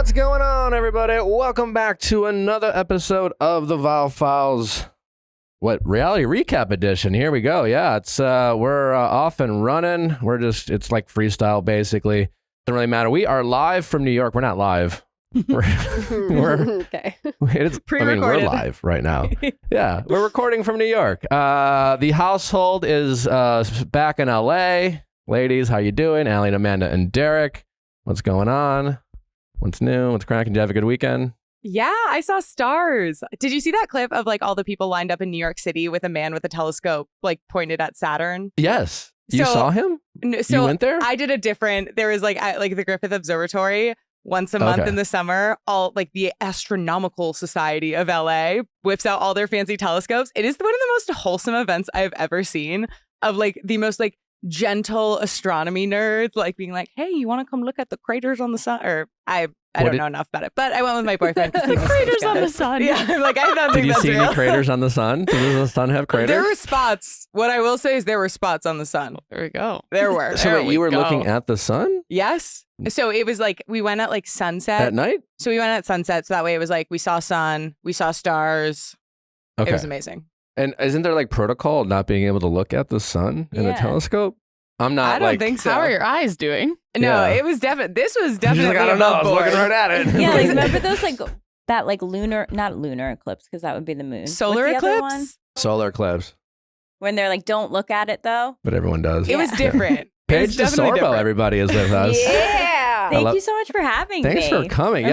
What's going on, everybody? Welcome back to another episode of the Viall Files. What, reality recap edition? Here we go. Yeah, it's we're off and running. It's like freestyle, basically. Doesn't really matter. We are live from New York. We're not live. We're okay. We're live right now. Yeah, we're recording from New York. The household is back in LA. Ladies, how you doing? Allie and Amanda and Derek. What's going on? What's new? What's cracking? Did you have a good weekend? Yeah, I saw stars. Did you see that clip of like all the people lined up in New York City with a man with a telescope like pointed at Saturn? Yes. You saw him? So you went there? I did a different. There was like the Griffith Observatory once a month in the summer. All like the Astronomical Society of LA whips out all their fancy telescopes. It is one of the most wholesome events I've ever seen. Of like the most like gentle astronomy nerds like being like, hey, you want to come look at the craters on the sun? Or I don't know enough about it, but I went with my boyfriend. The craters on the sun. Yeah, like I don't think that's real. Did you see any craters on the sun? Does the sun have craters? There were spots. What I will say is there were spots on the sun. There we go. There were. So wait, you were looking at the sun? Yes. So it was like we went at like sunset. At night? So we went at sunset. So that way it was like we saw sun, we saw stars. Okay. It was amazing. And isn't there like protocol not being able to look at the sun in a telescope? I'm not. I don't think so. How are your eyes doing? No, it was definitely. This was definitely. Like, I don't know. I was looking right at it. Yeah, like remember those that lunar, not lunar eclipse because that would be the moon. Solar What's the other one? eclipse. Solar eclipse. When they're like, don't look at it though. But everyone does. It was different. Paige DeSorbo, everybody is with us. Yeah. Thank you so much for having me. Thanks for coming.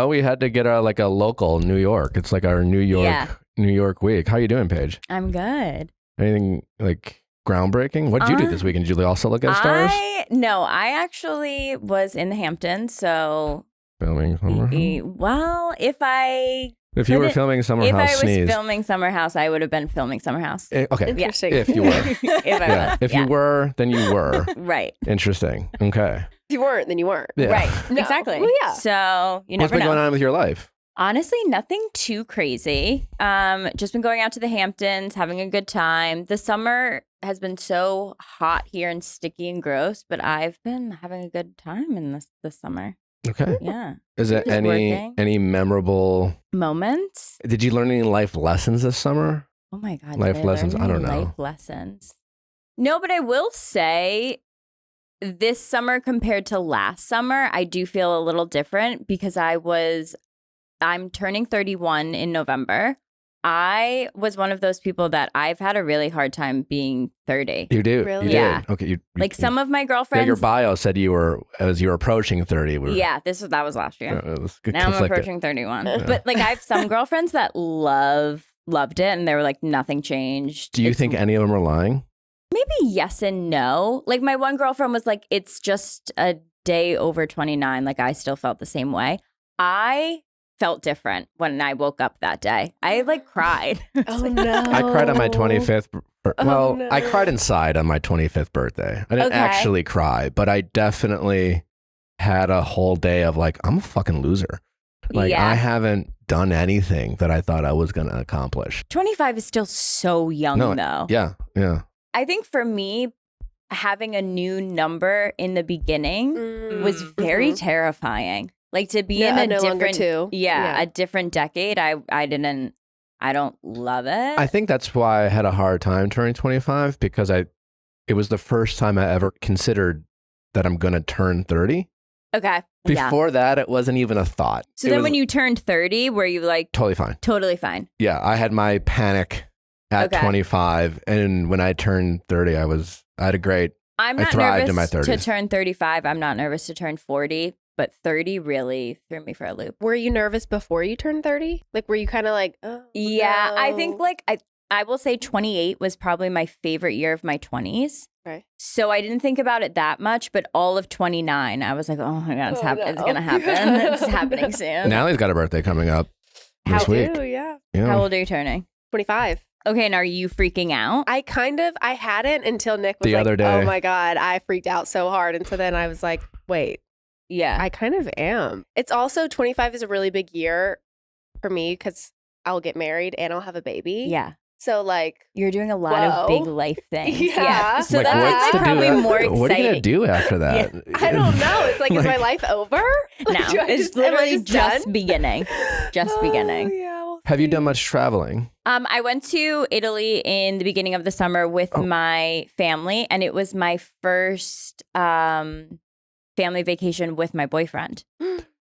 We had to get a local New York. It's like our New York week. How you doing, Paige? I'm good. Anything like groundbreaking? What did you do this weekend? Did you also look at stars? No, I actually was in the Hamptons, so filming Summer House? Well, if you were filming Summer House, if I was filming Summer House, I would have been filming Summer House. Okay. Interesting. If you were. If you were, then you were. Right. Interesting. Okay. If you weren't, then you weren't. Yeah. Right. No. Exactly. Well, yeah. So you never know. What's been going on with your life? Honestly, nothing too crazy. Just been going out to the Hamptons, having a good time. The summer has been so hot here and sticky and gross, but I've been having a good time in this summer. Okay. Yeah. Is there any memorable moments? Did you learn any life lessons this summer? Oh my God. Life lessons? I don't know. Life lessons. No, but I will say this summer compared to last summer, I do feel a little different because I'm turning 31 in November. I was one of those people that I've had a really hard time being 30. You do? Really? You Yeah. did? Okay. Some of my girlfriends. Yeah, your bio said as you were approaching 30. That was last year. Now conflicted. I'm approaching 31. Yeah. But I have some girlfriends that loved it and they were like, nothing changed. Do you think any of them are lying? Maybe yes and no. Like my one girlfriend was like, it's just a day over 29. Like I still felt the same way. I felt different when I woke up that day. I cried. Oh no! I cried on my 25th. No. I cried inside on my 25th birthday. I didn't actually cry, but I definitely had a whole day of I'm a fucking loser. I haven't done anything that I thought I was going to accomplish. 25 is still so young though. Yeah, yeah. I think for me, having a new number in the beginning was very terrifying. To be in a different, a different decade, I don't love it. I think that's why I had a hard time turning 25 because it was the first time I ever considered that I'm going to turn 30. Okay. Before that, it wasn't even a thought. So then when you turned 30, were you totally fine? Totally fine. Yeah. I had my panic at 25. And when I turned 30, I had a great, I'm not thrived in my nervous 30s. to turn 35. I'm not nervous to turn 40. But 30 really threw me for a loop. Were you nervous before you turned 30? Were you kind of oh, yeah, no. I think I will say 28 was probably my favorite year of my 20s. Okay. So I didn't think about it that much, but all of 29, I was like, oh my God, it's going to happen. It's happening soon. Natalie's got a birthday coming up this week. Yeah. How old are you turning? 25. Okay, and are you freaking out? I hadn't until Nick was the other day. Oh my God, I freaked out so hard. And so then I was like, wait. Yeah. I kind of am. It's also 25 is a really big year for me because I'll get married and I'll have a baby. Yeah. So like, You're doing a lot of big life things. Yeah. So Like, that's what's like to do probably after- more exciting. What are you gonna do after that? I don't know. It's like, is my life over? No, Like, do I it's just- am I literally just just done? beginning. Just beginning. Yeah, we'll Have you see. done much traveling? I went to Italy in the beginning of the summer with my family, and it was my first family vacation with my boyfriend.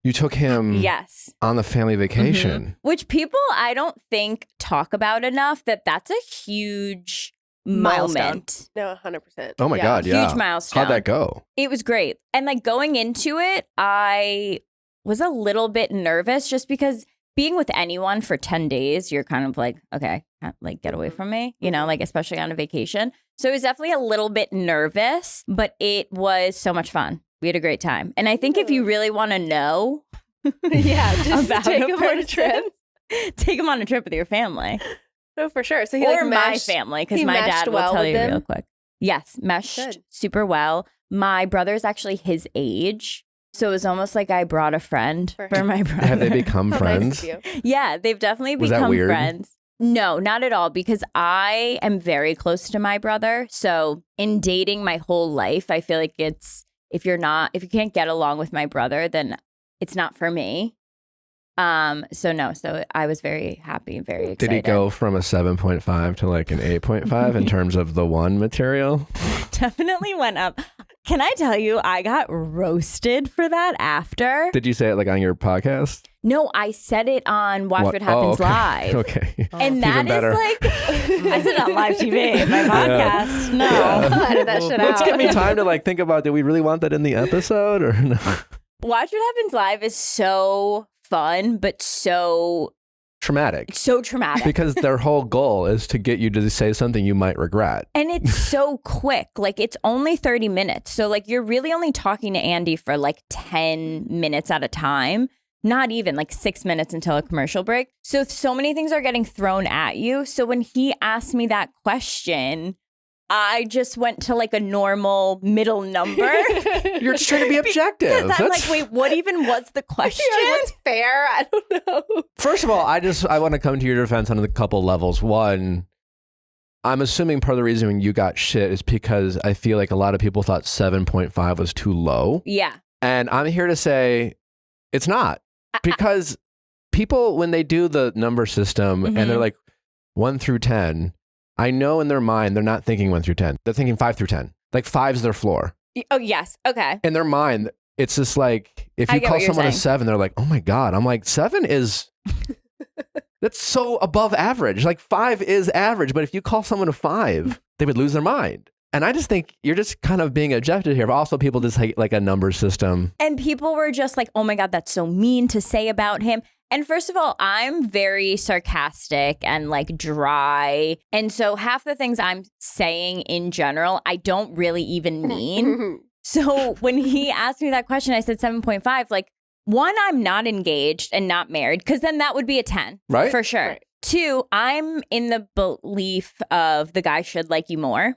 You took him Yes. on the family vacation. Which people I don't think talk about enough, that's a huge Milestone. moment. No, 100%. Oh my God, yeah. Huge milestone. How'd that go? It was great. And like going into it, I was a little bit nervous just because being with anyone for 10 days, you're kind of like, okay, like get away from me, you know, like especially on a vacation. So it was definitely a little bit nervous, but it was so much fun. We had a great time. And I think if you really want to know Yeah, just about take a them on a trip. take them on a trip with your family. No, for sure. So he Or like my meshed, family, because he my meshed dad will well tell with you them? real quick. Yes, meshed Good. super well. My brother's actually his age. So it was almost like I brought a friend For for him. my brother. Have they become How friends? nice of you. Yeah, they've definitely Was that become weird? friends. No, not at all, because I am very close to my brother. So in dating my whole life, I feel like if you can't get along with my brother, then it's not for me. So I was very happy, very excited. Did he go from a 7.5 to like an 8.5 in terms of the one material? Definitely went up. Can I tell you, I got roasted for that after. Did you say it like on your podcast? No, I said it on Watch What Happens okay. Live. Okay. And Even that better. is like, I said it on live TV, my podcast. No. Yeah. Edit that shit Let's out. give me time to like think about, do we really want that in the episode or no? Watch What Happens Live is so fun, but so Traumatic. traumatic. Because their whole goal is to get you to say something you might regret. And it's so quick. Like it's only 30 minutes. So like you're really only talking to Andy for like 10 minutes at a time. Not even like 6 minutes until a commercial break. So many things are getting thrown at you. So when he asked me that question, I just went to like a normal middle number. You're just trying to be objective. Because I'm That's- like, wait, what even was the question? You're like, what's fair? I don't know. First of all, I want to come to your defense on a couple levels. One, I'm assuming part of the reason you got shit is because I feel like a lot of people thought 7.5 was too low. Yeah. And I'm here to say it's not. Because people, when they do the number system and they're like 1 through 10, I know in their mind, they're not thinking 1 through 10. They're thinking 5 through 10. Like 5's their floor. Oh, yes. Okay. In their mind, it's just like, if I you get call what you're someone a saying. 7, they're like, oh my God. I'm like, 7 is, that's so above average. Like 5 is average. But if you call someone a 5, they would lose their mind. And I just think you're just kind of being objective here. But also people just take like a number system. And people were just like, oh my God, that's so mean to say about him. And first of all, I'm very sarcastic and like dry. And so half the things I'm saying in general, I don't really even mean. So when he asked me that question, I said 7.5. Like, one, I'm not engaged and not married, because then that would be a 10. Right. For sure. Right. 2, I'm in the belief of the guy should like you more.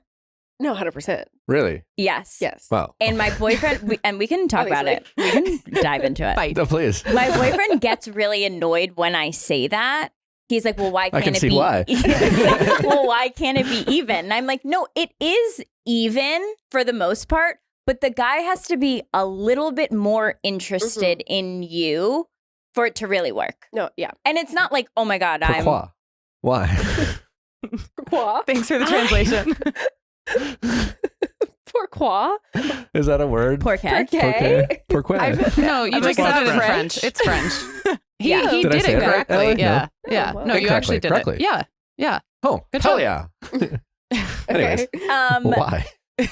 No, 100%. Really? Yes. Yes. Wow. And my boyfriend, and we can talk about it. We can dive into it. Fight. No, please. My boyfriend gets really annoyed when I say that. He's like, well, why I can't can it see be? why. Well, why can't it be even? And I'm like, no, it is even for the most part, but the guy has to be a little bit more interested in you for it to really work. No, yeah. And it's not like, oh my God, Pourquoi? Why? Pourquoi? Thanks for the translation. Pourquoi? Is that a word? Pourquoi? Okay. Pourquoi? No, you I'm just like, said it in French? French. It's French. He Yeah. he Did I did say it it right, correctly. Ellie? Yeah. No? Yeah. Oh, wow. No, you actually did Correctly. it. Yeah. Yeah. Oh, Good hell job. yeah. Anyways, why?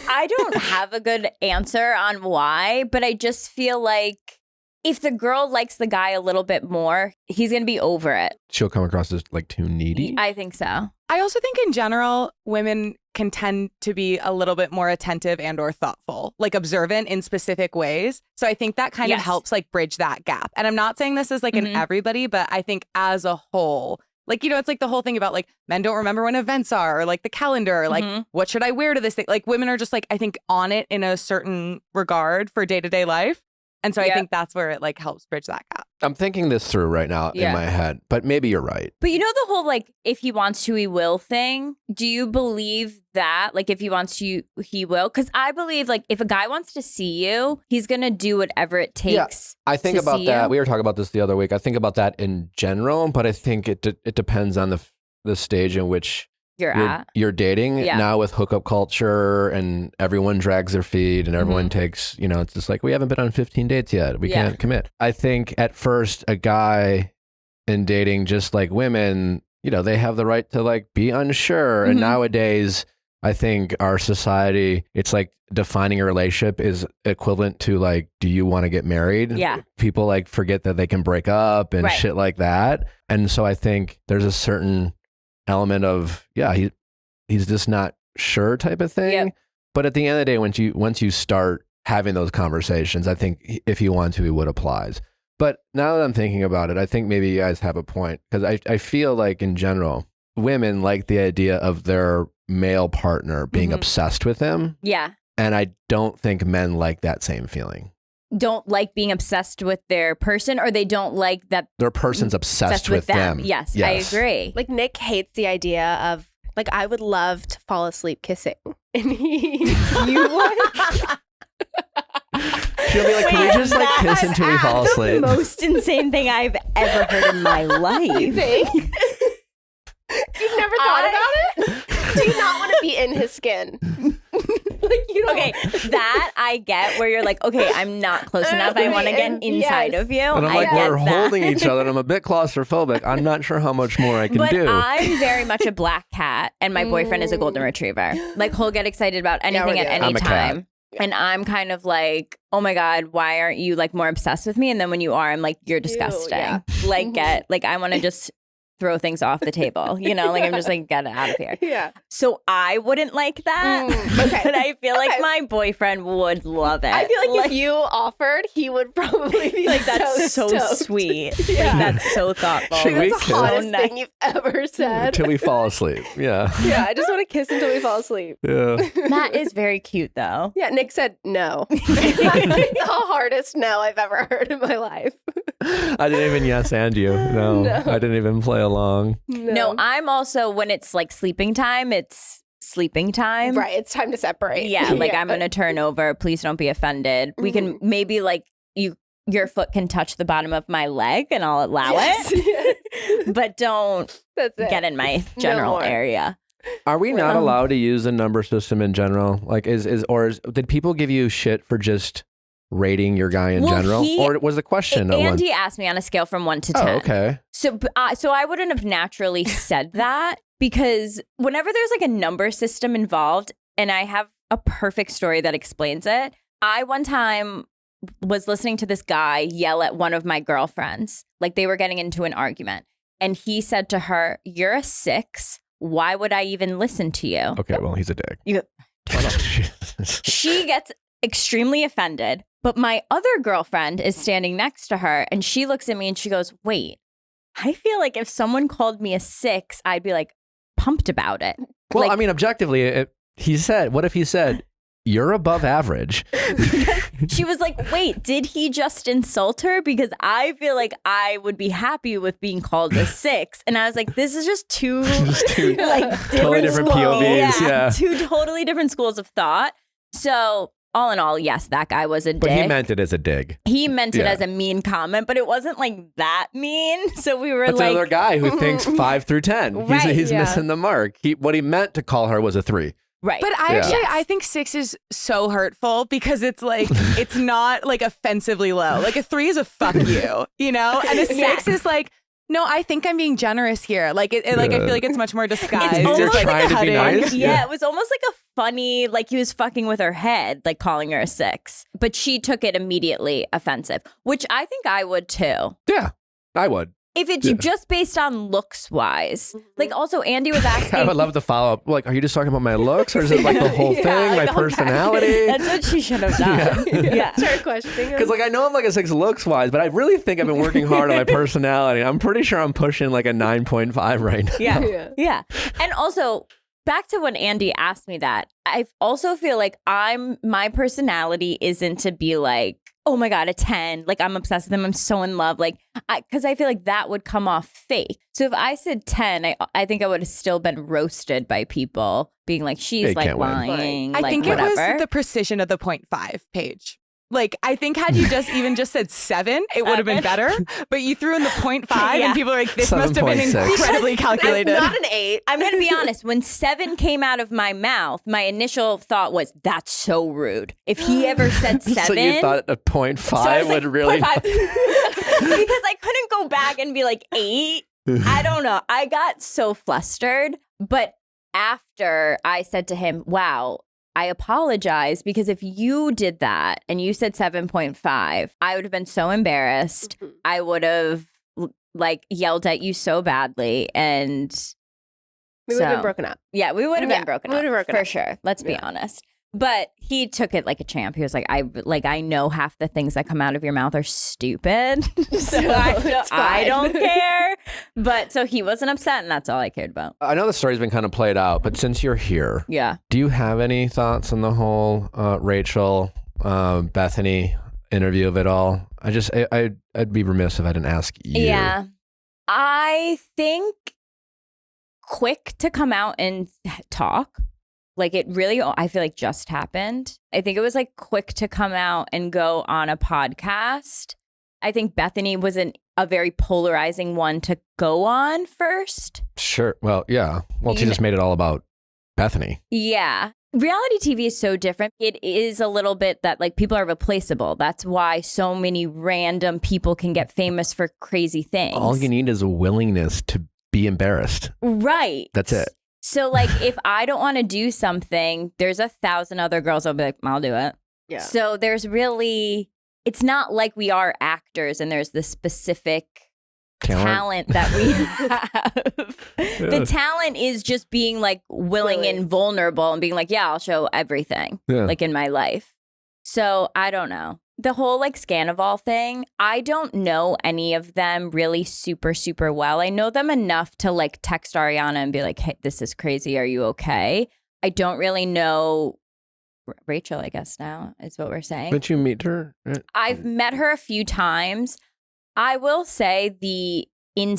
I don't have a good answer on why, but I just feel like if the girl likes the guy a little bit more, he's going to be over it. She'll come across as like too needy. I think so. I also think in general, women can tend to be a little bit more attentive and or thoughtful, like observant in specific ways. So I think that kind of Yes. helps like bridge that gap. And I'm not saying this is like in everybody, but I think as a whole, like, you know, it's like the whole thing about like men don't remember when events are or like the calendar, or like what should I wear to this thing? Like women are just like, I think on it in a certain regard for day-to-day life. And so I think that's where it like helps bridge that gap. I'm thinking this through right now in my head, but maybe you're right. But you know the whole like if he wants to, he will thing. Do you believe that? Like if he wants to, he will? Because I believe like if a guy wants to see you, he's gonna do whatever it takes. I think about that. We were talking about this the other week. I think about that in general, but I think it depends on the stage in which you're dating. Now with hookup culture and everyone drags their feet and everyone takes, it's just like, we haven't been on 15 dates yet. We can't commit. I think at first a guy in dating, just like women, they have the right to like be unsure. And nowadays, I think our society, it's like defining a relationship is equivalent to like, do you want to get married? Yeah. People like forget that they can break up and shit like that. And so I think there's a certain element of he's just not sure type of thing. But at the end of the day, once you start having those conversations, I think if you want to, he would applies. But now that I'm thinking about it, I think maybe you guys have a point, because I feel like in general women like the idea of their male partner being obsessed with them, and I don't think men like that same feeling. Don't like being obsessed with their person, or they don't like that their person's obsessed with them. Yes, I agree. Like Nick hates the idea of like, I would love to fall asleep kissing. And you would? She'll be like, can we just like kiss until we fall asleep? The most insane thing I've ever heard in my life. You think? You've never thought about it? Do you not want to be in his skin? Like, you don't. Okay, that I get, where you're like, okay, I'm not close enough. I want to get inside of you. And I'm like, we're holding each other and I'm a bit claustrophobic. I'm not sure how much more I can do. But I'm very much a black cat and my boyfriend is a golden retriever. Like he'll get excited about anything at any time. And I'm kind of like, oh my God, why aren't you like more obsessed with me? And then when you are, I'm like, you're disgusting. Like I want to just throw things off the table, like I'm just like, get it out of here. Yeah. So I wouldn't like that. Okay. But I feel like my boyfriend would love it. I feel like if you offered, he would probably be like, that's so sweet. Yeah. Like, that's so thoughtful. That's the hottest thing you've ever said. Until we fall asleep. Yeah. Yeah, I just want to kiss until we fall asleep. Yeah. That is very cute though. Yeah, Nick said no. That's the hardest no I've ever heard in my life. I didn't even yes and you. No. I didn't even play along. No, I'm also, when it's like sleeping time, it's sleeping time. Right, it's time to separate. Yeah, like I'm going to turn over. Please don't be offended. We can maybe like your foot can touch the bottom of my leg and I'll allow it. But don't get in my general area. Are we not allowed to use the number system in general? Like did people give you shit for just rating your guy in general, or was the question Andy asked me on a scale from 1 to 10. Oh, okay. So I wouldn't have naturally said that, because whenever there's like a number system involved, and I have a perfect story that explains it. I one time was listening to this guy yell at one of my girlfriends, like they were getting into an argument, and he said to her, "You're a 6. Why would I even listen to you?" Okay, well, he's a dick. She gets extremely offended. But my other girlfriend is standing next to her and she looks at me and she goes, "Wait, I feel like if someone called me a 6, I'd be like pumped about it." Well, like, I mean, objectively, what if he said, "You're above average"? She was like, "Wait, did he just insult her? Because I feel like I would be happy with being called a 6. And I was like, this is just two like totally different POVs. Yeah. Two totally different schools of thought. So all in all, yes, that guy was a dick. But he meant it as a dig. He meant it as a mean comment, but it wasn't like that mean. So we were That's like... another guy who thinks 5 through 10. Right, he's missing the mark. What he meant to call her was a 3. Right. But I think 6 is so hurtful, because it's like, it's not like offensively low. Like a 3 is a fuck you, And a 6 is like, no, I think I'm being generous here. Like I feel like it's much more disguised. It's You're trying to be nice. Yeah, it was almost like a funny, like he was fucking with her head, like calling her a 6. But she took it immediately offensive, which I think I would too. Yeah, I would. If it's just based on looks wise. Like also Andy was asking. I would love to follow up. Like, are you just talking about my looks, or is it like the whole thing, like my personality? That's what she should have done. Yeah. Start questioning him. Because like I know I'm like a 6 looks wise, but I really think I've been working hard on my personality. I'm pretty sure I'm pushing like a 9.5 right now. Yeah. And also, back to when Andy asked me that, I also feel like my personality isn't to be like oh my God, a 10. Like, I'm obsessed with him. I'm so in love. Like, because I feel like that would come off fake. So if I said 10, I think I would have still been roasted by people being like, she's like lying. I think whatever. It was the precision of the 0.5 Paige. Like, I think had you just even just said 7, it would have been better. But you threw in the 0.5 and people are like, this must have been 7.6. incredibly calculated. It's not an 8. I'm going to be honest. When 7 came out of my mouth, my initial thought was, that's so rude. If he ever said 7. So you thought a 0.5 would really. 0.5. Because I couldn't go back and be like 8. I don't know. I got so flustered. But after I said to him, wow, I apologize, because if you did that and you said 7.5, I would have been so embarrassed. Mhm. I would have like yelled at you so badly, and We would have been broken up. yeah, we would have Yeah, been broken we up would have broken for up. sure. Let's be Yeah. honest. But he took it like a champ. He was like, I know half the things that come out of your mouth are stupid. So it's I fine. don't care. But so he wasn't upset, and that's all I cared about. I know the story's been kind of played out, but since you're here, Yeah. do you have any thoughts on the whole Rachel, Bethany interview of it all? I'd be remiss if I didn't ask you. Yeah. I think quick to come out and talk. Like, it really, I feel like, just happened. I think it was like quick to come out and go on a podcast. I think Bethany was a very polarizing one to go on first. Sure. Well, yeah. Well, she You just made it all about Bethany. Yeah. Reality TV is so different. It is a little bit that like people are replaceable. That's why so many random people can get famous for crazy things. All you need is a willingness to be embarrassed. Right. That's it. So like if I don't want to do something, there's 1,000 other girls that'll be like, I'll do it. Yeah. So there's really, it's not like we are actors and there's this specific talent that we have. The talent is just being like willing and vulnerable and being like, yeah, I'll show everything like in my life. So I don't know. The whole like Scandival thing, I don't know any of them really super, super well. I know them enough to like text Ariana and be like, hey, this is crazy. Are you okay? I don't really know Rachel, I guess now is what we're saying. Did you meet her? I've met her a few times. I will say the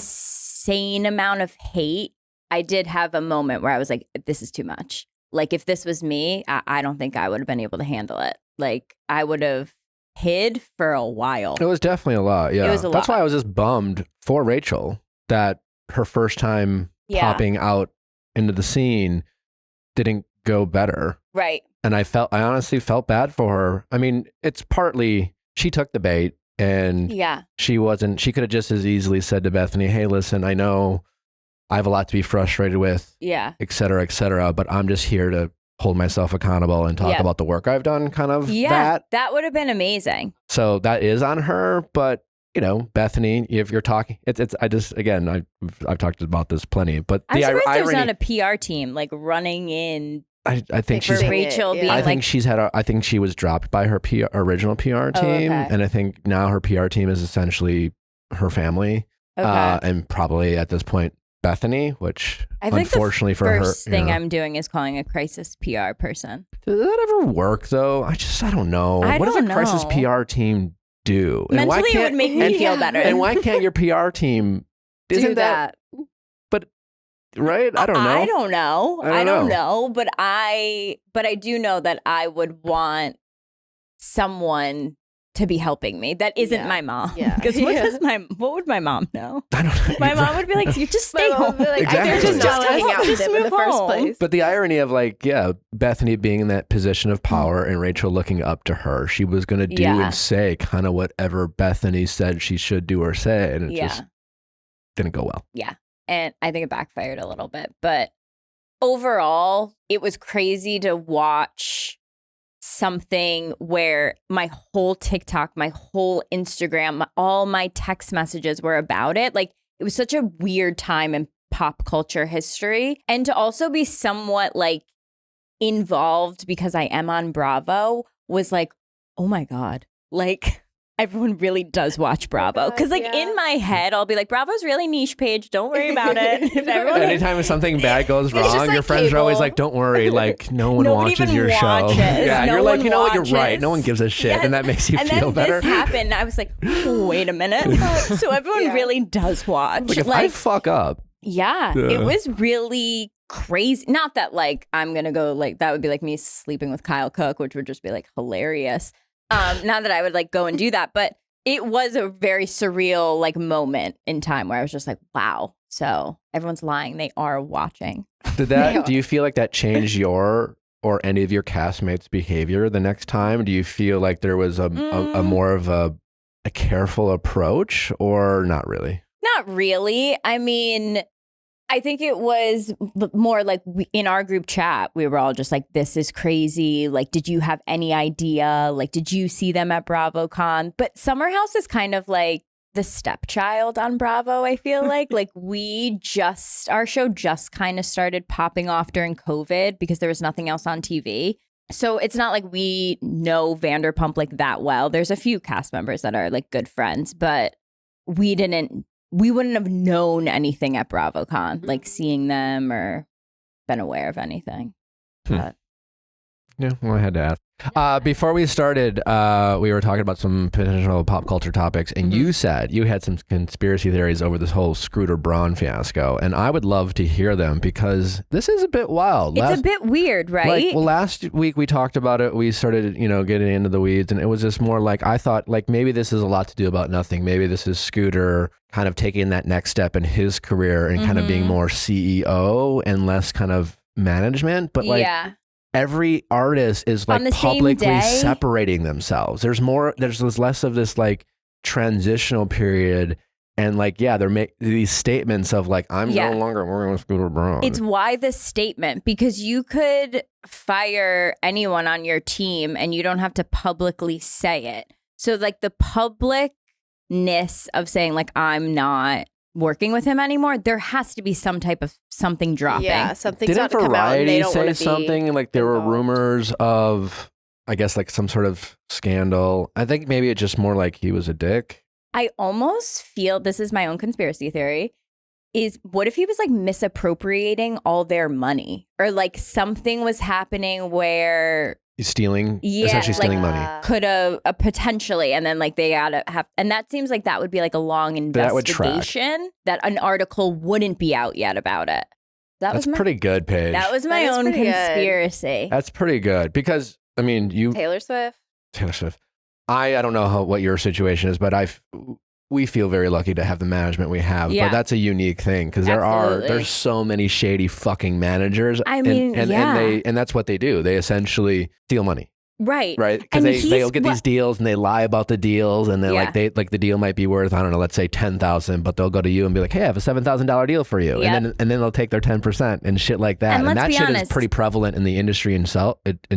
insane amount of hate, I did have a moment where I was like, this is too much. Like if this was me, I don't think I would have been able to handle it. Like I would have hid for a while. It was definitely a lot. Yeah. It was a That's lot. why I was just bummed for Rachel that her first time popping out into the scene didn't go better. Right. And I honestly felt bad for her. I mean, it's partly she took the bait and she could have just as easily said to Bethany, hey, listen, I know I have a lot to be frustrated with, et cetera, but I'm just here to hold myself accountable and talk about the work I've done, kind of that would have been amazing. So that is on her, but you know, Bethany, if you're talking, I've talked about this plenty, but I'm the surprised irony, there's not a PR team like running in. I think she's for Rachel being I think like, I think she was dropped by her original PR team, and I think now her PR team is essentially her family, and probably at this point Bethany, which I think unfortunately the for her, first thing I'm doing is calling a crisis PR person. Does that ever work though? I don't know. What does a crisis PR team do? And mentally, it would make me feel better. And why can't your PR team do that? But right? I don't know. I don't know. But I do know that I would want someone to be helping me that isn't my mom. Yeah. Because what would my mom know? I don't know. My mom would be like, you just stay home. Like, Exactly. they're just not hanging out with Just him in the move first home. place. But the irony of Bethany being in that position of power and Rachel looking up to her, she was going to do and say kind of whatever Bethany said she should do or say, and it just didn't go well. Yeah. And I think it backfired a little bit. But overall, it was crazy to watch something where my whole TikTok, my whole Instagram, all my text messages were about it. Like, it was such a weird time in pop culture history. And to also be somewhat like involved because I am on Bravo was like, oh my God. Like, everyone really does watch Bravo. Because like in my head, I'll be like, Bravo's really niche, Paige. Don't worry about it. If everyone, anytime something bad goes wrong, just like your friends are always cable. like, don't worry, like no one Nobody watches even your show. watches. Yeah, No you're like, one you know what, you're watches. right. No one gives a shit. Yes. And that makes you and feel then better. this happened. I was like, wait a minute. So everyone really does watch. Like if I fuck up. Yeah, it was really crazy. Not that like I'm gonna go like that would be like me sleeping with Kyle Cook, which would just be like hilarious. Not that I would like go and do that, but it was a very surreal like moment in time where I was just like, wow. So everyone's lying. They are watching. Did that? Do you feel like that changed your or any of your castmates' behavior the next time? Do you feel like there was a more of a careful approach, or not really? Not really. I mean, I think it was more like in our group chat, we were all just like, this is crazy. Like, did you have any idea? Like, did you see them at BravoCon? But Summer House is kind of like the stepchild on Bravo, I feel like. Like, our show just kind of started popping off during COVID because there was nothing else on TV. So it's not like we know Vanderpump like that well. There's a few cast members that are like good friends, but we wouldn't have known anything at BravoCon, like seeing them or been aware of anything. But. Yeah, well, I had to ask. Before we started, we were talking about some potential pop culture topics, and you said you had some conspiracy theories over this whole Scooter Braun fiasco, and I would love to hear them because this is a bit wild. It's a bit weird, right? Last week we talked about it. We started, getting into the weeds, and it was just more like, I thought, like, maybe this is a lot to do about nothing. Maybe this is Scooter kind of taking that next step in his career and kind of being more CEO and less kind of management. But like, every artist is like publicly separating themselves. There's less of this like transitional period. And like, they're making these statements of like, I'm no longer working with Scooter Braun. It's why this statement, because you could fire anyone on your team and you don't have to publicly say it. So like the publicness of saying like, I'm not working with him anymore, there has to be some type of something dropping. Yeah, something's Didn't about to come out and they Variety don't say want to something like there were rumors of, I guess, like some sort of scandal? I think maybe it's just more like he was a dick. I almost feel, this is my own conspiracy theory, is what if he was like misappropriating all their money, or like something was happening where He's stealing, essentially stealing money. Could have potentially, and then like they gotta have, and that seems like that would be like a long investigation that an article wouldn't be out yet about it. That's pretty good, Paige. That was my own conspiracy. That's pretty good because I mean, Taylor Swift. I don't know what your situation is, but we feel very lucky to have the management we have. But that's a unique thing because there's so many shady fucking managers. I mean, and that's what they do. They essentially steal money. Right. Because they'll get these deals and they lie about the deals, and then like the deal might be worth, I don't know, let's say $10,000, but they'll go to you and be like, hey, I have a $7,000 deal for you. And then they'll take their 10% and shit like that. And that shit is pretty prevalent in the industry in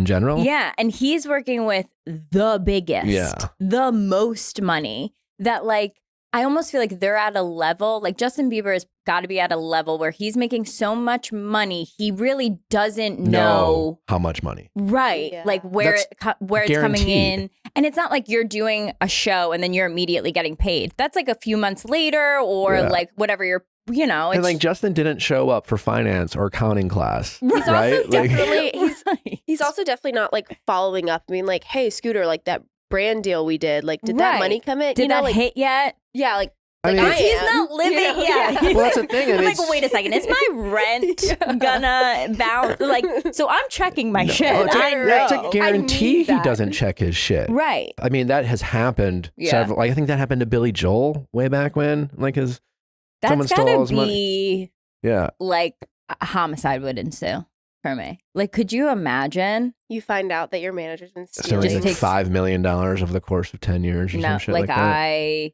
general. Yeah. And he's working with the biggest, the most money that like, I almost feel like they're at a level, like Justin Bieber has got to be at a level where he's making so much money, he really doesn't know how much money. Right. Yeah. Like where it's coming in. And it's not like you're doing a show and then you're immediately getting paid. That's like a few months later or like whatever you're, and like Justin didn't show up for finance or accounting class. He's right? also definitely, he's also definitely not like following up. I mean, like, hey, Scooter, like that brand deal we did, like, did that money come in? Did that hit yet? Yeah, like, I mean, he's not living yet. Well, that's the thing. I'm like, wait a second, is my rent gonna bounce? Like, so I'm checking my shit. It's a guarantee he doesn't check his shit. Right. I mean, that has happened several. Like, I think that happened to Billy Joel way back when. Like, someone stole all his money. Yeah. Like, a homicide would ensue. For me, like, could you imagine? You find out that your manager's been stealing like $5 million over the course of 10 years or some shit like that.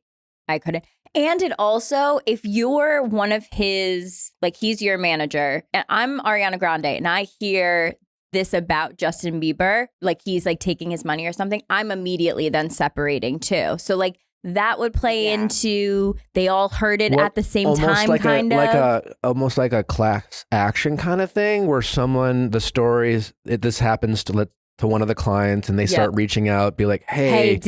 I couldn't. And it also, if you're one of his, like, he's your manager, and I'm Ariana Grande, and I hear this about Justin Bieber, like he's like taking his money or something, I'm immediately then separating too. So like that would play into, they all heard it at the same time, like kind of. Almost like a class action kind of thing where this happens to one of the clients and they start reaching out, be like, hey,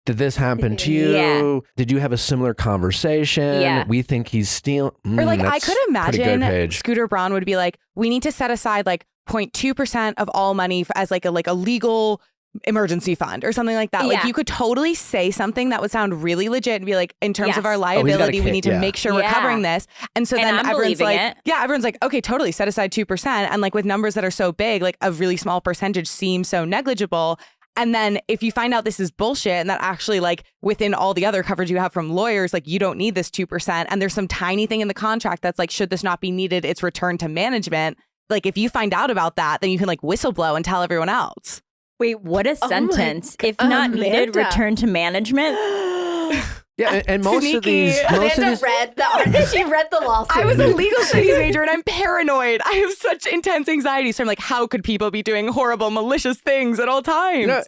did this happen to you? Yeah. Did you have a similar conversation? Yeah. We think he's stealing. Or like, I That's could pretty good, imagine Paige. Scooter Braun would be like, we need to set aside like 0.2% of all money as like a legal emergency fund or something like that. Like Yeah. you could totally say something that would sound really legit and be like, in terms of Yes. our got a liability, we kit, need to yeah. make sure we're Yeah. covering this. And so And then I'm everyone's believing like, it. yeah, everyone's like, okay, totally set aside 2%. And like with numbers that are so big, like a really small percentage seems so negligible. And then if you find out this is bullshit and that actually like within all the other coverage you have from lawyers, like you don't need this 2%. And there's some tiny thing in the contract that's like, should this not be needed, it's returned to management. Like if you find out about that, then you can like whistleblow and tell everyone else. Wait, what a Oh my sentence. If not needed, Amanda. return to management. Yeah, and most of these, Amanda read she read the lawsuit. I was a legal studies major and I'm paranoid. I have such intense anxiety. So I'm like, how could people be doing horrible, malicious things at all times? No,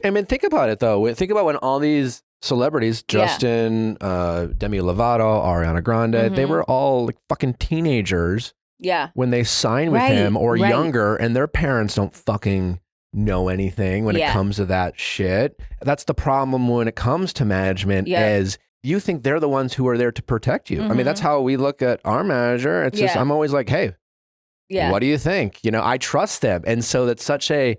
I mean, think about it though. Think about when all these celebrities, Justin, Demi Lovato, Ariana Grande, they were all like fucking teenagers Yeah. when they signed with Right, him or right. younger, and their parents don't fucking know anything when it Yeah. comes to that shit. That's the problem when it comes to management Yeah. is you think they're the ones who are there to protect you. I mean, that's how we look at our manager. It's just, Yeah. I'm always like, hey, Yeah. what do you think? You know, I trust them. And so that's such a,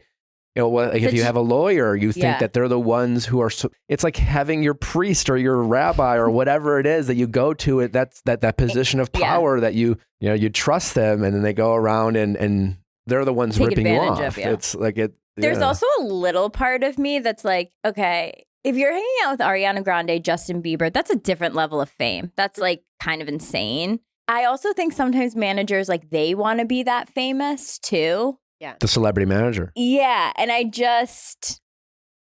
you know, like if you have a lawyer, you think Yeah. that they're the ones who are, it's like having your priest or your rabbi or whatever it is that you go to it. That's that position of Yeah. power that you trust them, and then they go around and they're the ones Take ripping you advantage off. of you. It's like it. There's yeah. also a little part of me that's like, okay, if you're hanging out with Ariana Grande, Justin Bieber, that's a different level of fame. That's like kind of insane. I also think sometimes managers, like they want to be that famous too. the celebrity manager. Yeah. And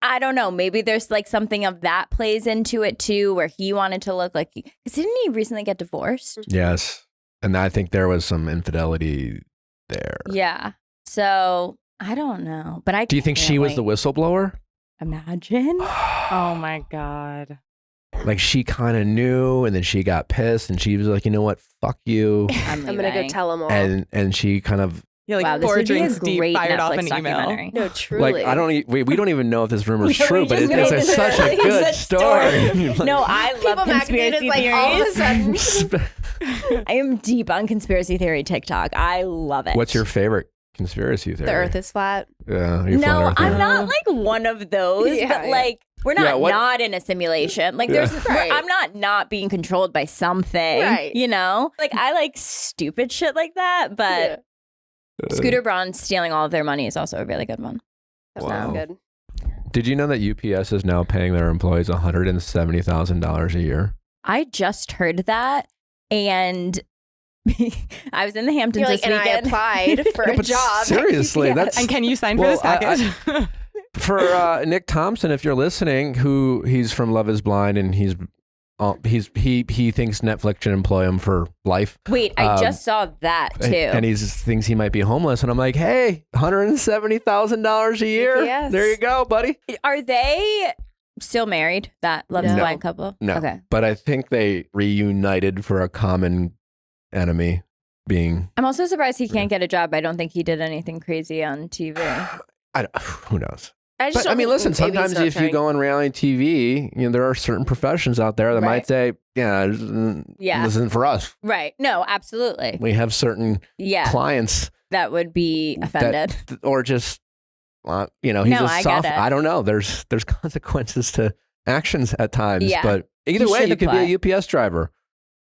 I don't know. Maybe there's like something of that plays into it too, where he wanted to look like, because didn't he recently get divorced? Yes, and I think there was some infidelity there. Yeah. So I don't know. But Do you think she was the whistleblower? Imagine. Oh my God. Like she kind of knew, and then she got pissed, and she was like, you know what, fuck you, I'm gonna go tell them all. and she kind of Yeah, like Wow, this 4 would be a drinks deep, great fired off Netflix an email. documentary. No, truly. like we don't even know if this rumor is We true, but just it's made such a this good a story. Like, No, I love People magazine is conspiracy like all of a theories. sudden. I am deep on conspiracy theory TikTok. I love it. What's your favorite conspiracy theory? The Earth is flat. Yeah, are you flat No, earther? I'm not like one of those, Yeah, but yeah. like we're Yeah, not what- not in a simulation. Like there's, Right. I'm not being controlled by something. Right. You know, like I like stupid shit like that. But Scooter Braun stealing all of their money is also a really good one. That's Wow. good. Did you know that UPS is now paying their employees $170,000 a year? I just heard that, and I was in the Hamptons You're like, this and I weekend. applied for No, a but job. seriously, Yeah. that's And can you sign Well, for this package? for Nick Thompson. If you're listening, he's from Love Is Blind, and he thinks Netflix should employ him for life. Wait, I just saw that too. And he thinks he might be homeless, and I'm like, hey, $170,000 a year. Yes. There you go, buddy. Are they still married? That Love Is No. Blind couple? No, Okay. but I think they reunited for a common enemy, being I'm also surprised he can't get a job. I don't think he did anything crazy on TV. who knows. I just But I don't mean, think listen. maybe he's Sometimes not if you trying. go on reality TV, there are certain professions out there that might Right. say, "Yeah, Yeah. this isn't for us." Right. No, absolutely. We have certain Yeah. clients That would be offended. or just, he's No, a I soft. get it. I don't know. There's consequences to actions at times, Yeah. but either You way, should you could apply. be a UPS driver.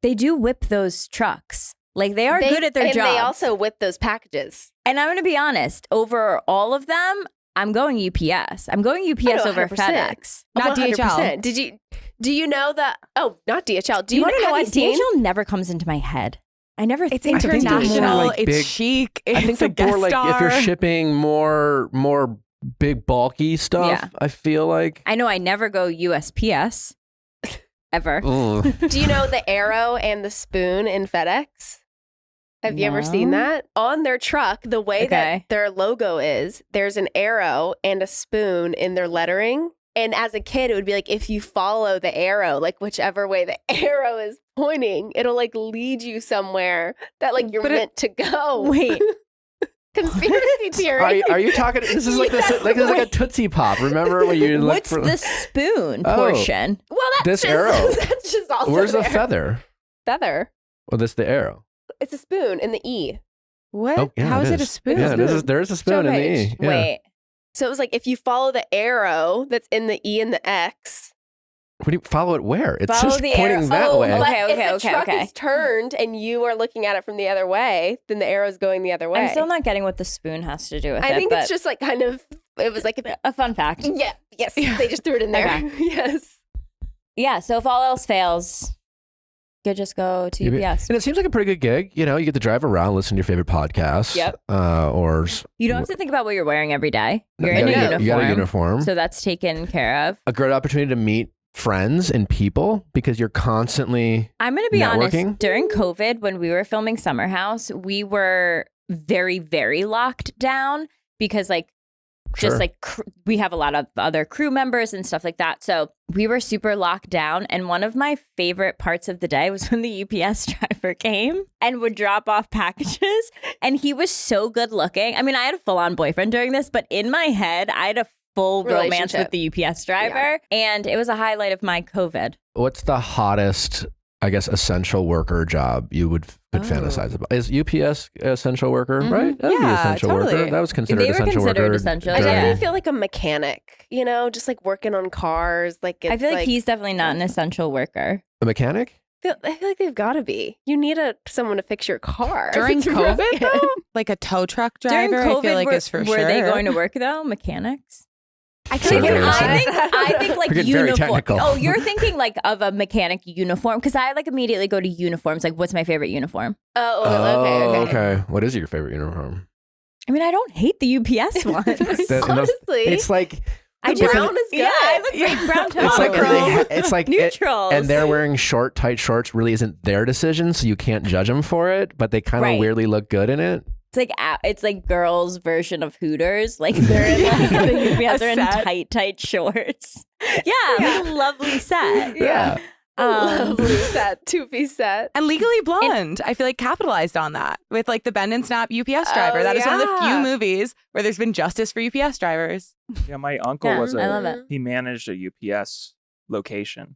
They do whip those trucks. Like they are good at their and job. they also whip those packages. And I'm going to be honest, over all of them, I'm going UPS. I'm going I UPS know, over 100%. FedEx. Not 100%. DHL. Do you know that? Oh, not DHL. Do You you want to know have what? you seen? DHL never comes into my head. I never It's think of international. more DHL. like it's big- chic. It's I think a they're guest more like if you're star. shipping more big bulky stuff. Yeah. I feel like. I know I never go USPS ever. Ugh. Do you know the arrow and the spoon in FedEx? Have you ever seen No. that? On their truck, the way Okay. that their logo is, there's an arrow and a spoon in their lettering. And as a kid, it would be like if you follow the arrow, like whichever way the arrow is pointing, it'll like lead you somewhere that like you're But meant to go. Wait. Conspiracy theory. Are you talking? This is like this like a Tootsie Pop. Remember when you look What's for the spoon portion? Well, that's this arrow? That's just also Where's the there. feather? Feather. Well, this the arrow. It's a spoon in the E. What? Oh, yeah, How is it a is. spoon? Yeah, there is a spoon in the E. Yeah. Wait. So it was like if you follow the arrow that's in the E and the X. What do you follow it where? It's Follow just the pointing arrow. that way. But Okay, if the truck is turned and you are looking at it from the other way, then the arrow's going the other way. I'm still not getting what the spoon has to do with it. I think but it's just like kind of. It was like a fun fact. yeah. Yes. They just threw it in there. Okay. Yes. Yeah. So if all else fails, you could just go to UPS. And it seems like a pretty good gig. You know, you get to drive around, listen to your favorite podcasts. Yep. Or You don't have to think about what you're wearing every day. You're you in a got uniform. You got a uniform. So that's taken care of. A great opportunity to meet friends and people because you're constantly I'm going to be networking. honest. During COVID, when we were filming Summer House, we were very, very locked down because just we have a lot of other crew members and stuff like that. So we were super locked down. And one of my favorite parts of the day was when the UPS driver came and would drop off packages. And he was so good looking. I mean, I had a full on boyfriend during this, but in my head, I had a full romance with the UPS driver. Yeah. And it was a highlight of my COVID. What's the hottest, I guess, essential worker job you could fantasize about? Is UPS essential worker, right? That would be essential worker. That was considered essential worker. Essential. I definitely feel like a mechanic, you know, just like working on cars. Like I feel like he's definitely not an essential worker. A mechanic? I feel like they've got to be. You need someone to fix your car. During COVID, though? Like a tow truck driver, During COVID, I feel like is for sure. Were they going to work, though? Mechanics? I think I think like uniform. Oh, you're thinking like of a mechanic uniform because I like immediately go to uniforms. Like, what's my favorite uniform? Okay. What is your favorite uniform? I mean, I don't hate the UPS one. Honestly, it's like brown is good. Yeah, I look like brown toes. It's like neutrals, and they're wearing tight shorts. Really, isn't their decision, so you can't judge them for it. But they kind of weirdly look good in it. It's like girls' version of Hooters. Like they're in like the UPS are in tight shorts. Yeah, lovely set. Yeah. Lovely set, 2-piece set. And Legally Blonde, I feel like capitalized on that with like the bend and snap UPS driver. That is one of the few movies where there's been justice for UPS drivers. Yeah, my uncle was I love it. He managed a UPS location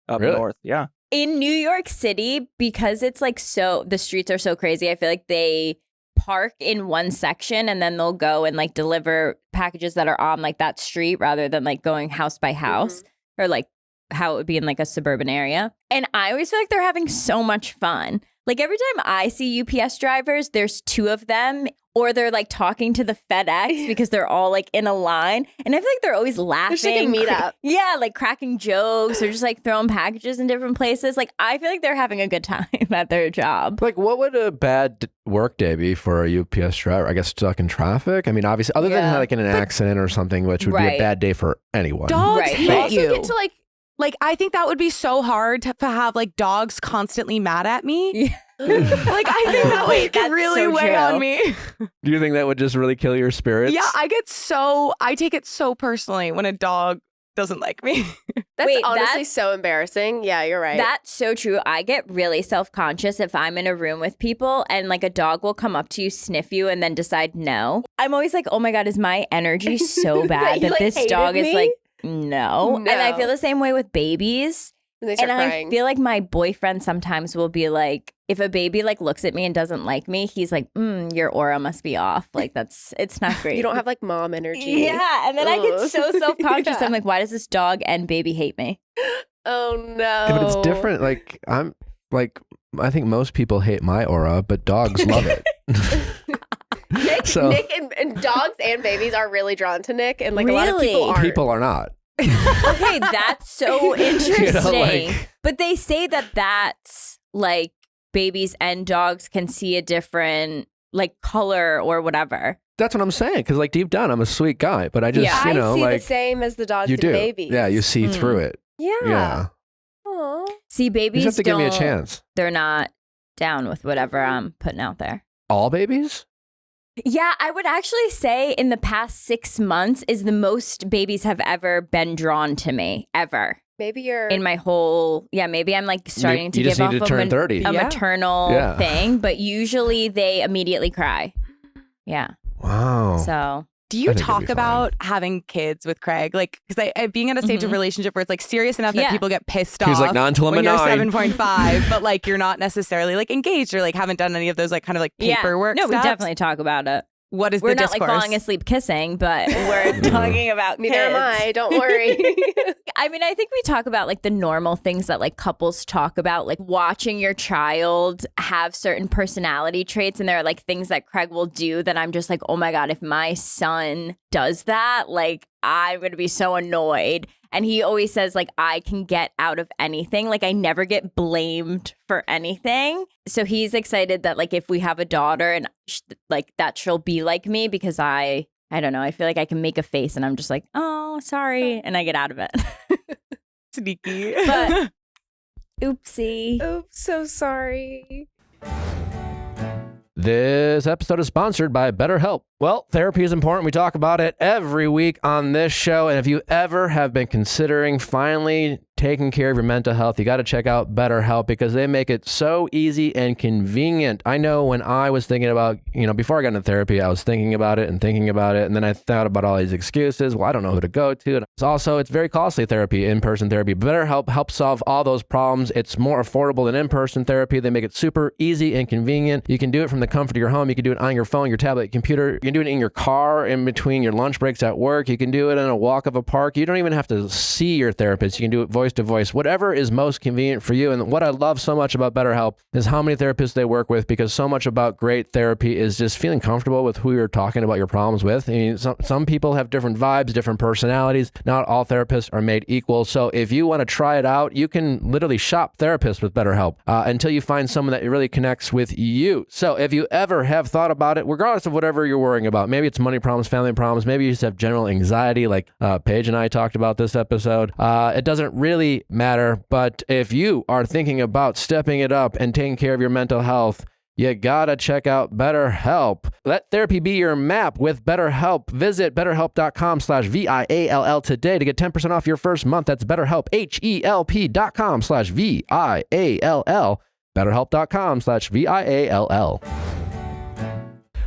up Really? north. Yeah. In New York City, because it's like the streets are so crazy, I feel like they park in one section and then they'll go and like deliver packages that are on like that street rather than like going house by house or like how it would be in like a suburban area. And I always feel like they're having so much fun. Like every time I see UPS drivers, there's two of them or they're like talking to the FedEx because they're all like in a line. And I feel like they're always laughing. There's like a meetup. Yeah, like cracking jokes or just like throwing packages in different places. Like I feel like they're having a good time at their job. Like what would a bad work day be for a UPS driver? I guess stuck in traffic? I mean, obviously, other than like in an accident or something, which would be a bad day for anyone. Dogs hate you. Get to like, I think that would be so hard to have like dogs constantly mad at me. Yeah. Like, I think that could really so weigh true. on me. Do you think that would just really kill your spirits? Yeah, I take it so personally when a dog doesn't like me. That's honestly so embarrassing. Yeah, you're right. That's so true. I get really self-conscious if I'm in a room with people and like a dog will come up to you, sniff you, and then decide no. I'm always like, oh my God, is my energy so bad that like, this dog is like, no. And I feel the same way with babies. And they start crying. I feel like my boyfriend sometimes will be like, if a baby like looks at me and doesn't like me, he's like, your aura must be off. Like it's not great. You don't have like mom energy. Yeah. And then I get so self-conscious. I'm like, why does this dog and baby hate me? Oh no. Yeah, but it's different. Like I think most people hate my aura, but dogs love it. Nick and dogs and babies are really drawn to Nick, and like a lot of people aren't. People are not. Okay, that's so interesting. You know, like, but they say that that's like babies and dogs can see a different like color or whatever. that's what I'm saying. Because like deep down, I'm a sweet guy, but I just I see like the same as the dogs you and do. babies. Yeah, you see through it. Yeah. Yeah. See, babies You just have to give me a chance. They're not down with whatever I'm putting out there. All babies? Yeah, I would actually say in the past 6 months is the most babies have ever been drawn to me, ever. Maybe you're in my whole, maybe I'm like starting to you give just need off to turn 30. a maternal thing, but usually they immediately cry. Yeah. Wow. So Do you I think it'd talk be fine. about having kids with Craig? Like, because I being at a stage of relationship where it's like serious enough that Yeah. people get pissed He's off. like, not until I'm a when you're 9. 7.5, but like you're not necessarily like engaged or like haven't done any of those like kind of like paperwork No, we steps. definitely talk about it. What is We're the not discourse? like falling asleep kissing, but we're talking about Neither kids. am I. Don't worry. I mean, I think we talk about like the normal things that like couples talk about, like watching your child have certain personality traits. And there are like things that Craig will do that I'm just like, oh my God, if my son does that, like I'm going to be so annoyed. And he always says like, I can get out of anything. Like I never get blamed for anything. So he's excited that like if we have a daughter and like that she'll be like me because I don't know. I feel like I can make a face and I'm just like, oh, sorry. And I get out of it. Sneaky. But oopsie. Oops, so sorry. This episode is sponsored by BetterHelp. Well, therapy is important. We talk about it every week on this show. And if you ever have been considering finally taking care of your mental health, you got to check out BetterHelp because they make it so easy and convenient. I know when I was thinking about, before I got into therapy, I was thinking about it. And then I thought about all these excuses. Well, I don't know who to go to. And it's very costly therapy, in-person therapy. BetterHelp helps solve all those problems. It's more affordable than in-person therapy. They make it super easy and convenient. You can do it from the comfort of your home. You can do it on your phone, your tablet, computer. You can do it in your car, in between your lunch breaks at work. You can do it in a walk of a park. You don't even have to see your therapist. You can do it voice to voice, whatever is most convenient for you. And what I love so much about BetterHelp is how many therapists they work with, because so much about great therapy is just feeling comfortable with who you're talking about your problems with. I mean, some people have different vibes, different personalities. Not all therapists are made equal. So if you want to try it out, you can literally shop therapists with BetterHelp until you find someone that really connects with you. So if you ever have thought about it, regardless of whatever you're worrying about, maybe it's money problems, family problems, maybe you just have general anxiety like Paige and I talked about this episode. It doesn't really matter, but if you are thinking about stepping it up and taking care of your mental health, you gotta check out BetterHelp. Let therapy be your map with BetterHelp. Visit BetterHelp.com/VIALL today to get 10% off your first month. That's BetterHelp, HELP.com/VIALL. BetterHelp.com/VIALL.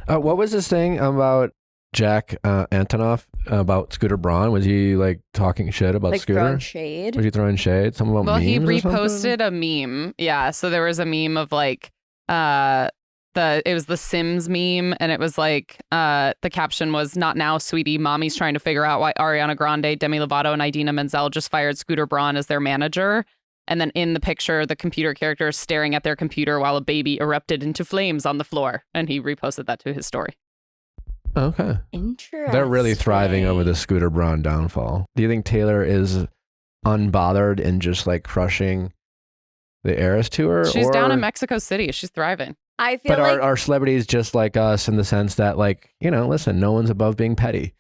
What was this thing about Jack Antonoff about Scooter Braun? Was he like talking shit about Like Scooter? throwing shade. Was he throwing shade? Something about Well, he memes or something? reposted a meme. Yeah, so there was a meme of like it was the Sims meme, and it was like the caption was, "Not now, sweetie. Mommy's trying to figure out why Ariana Grande, Demi Lovato, and Idina Menzel just fired Scooter Braun as their manager." And then in the picture, the computer character is staring at their computer while a baby erupted into flames on the floor. And he reposted that to his story. Okay. Interesting. They're really thriving over the Scooter Braun downfall. Do you think Taylor is unbothered and just like crushing the Eras Tour? She's down in Mexico City. She's thriving. I feel But like are celebrities just like us in the sense that, like, listen, no one's above being petty.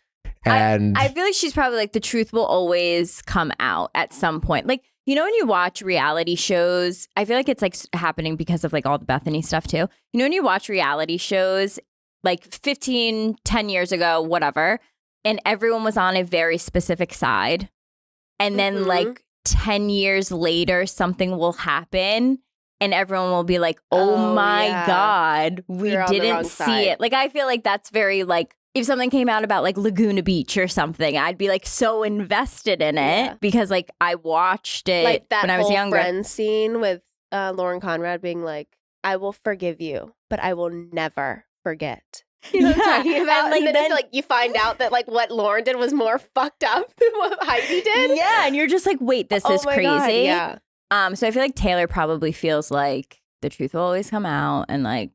And I feel like she's probably like the truth will always come out at some point. Like, when you watch reality shows, I feel like it's like happening because of like all the Bethany stuff too. When you watch reality shows like 10 years ago, whatever, and everyone was on a very specific side. And then like 10 years later, something will happen and everyone will be like, oh my yeah. God, we You're on the didn't wrong see side. it. Like, I feel like that's very like, if something came out about like Laguna Beach or something, I'd be like so invested in it Yeah. because like I watched it Like that when I was whole younger. Friends scene with Lauren Conrad being like, I will forgive you, but I will never forget. You know what I'm talking about? And, like, then then- you find out that like what Lauren did was more fucked up than what Heidi did. Yeah, and you're just like, wait, this Oh is my crazy. God, yeah. So I feel like Taylor probably feels like the truth will always come out and like,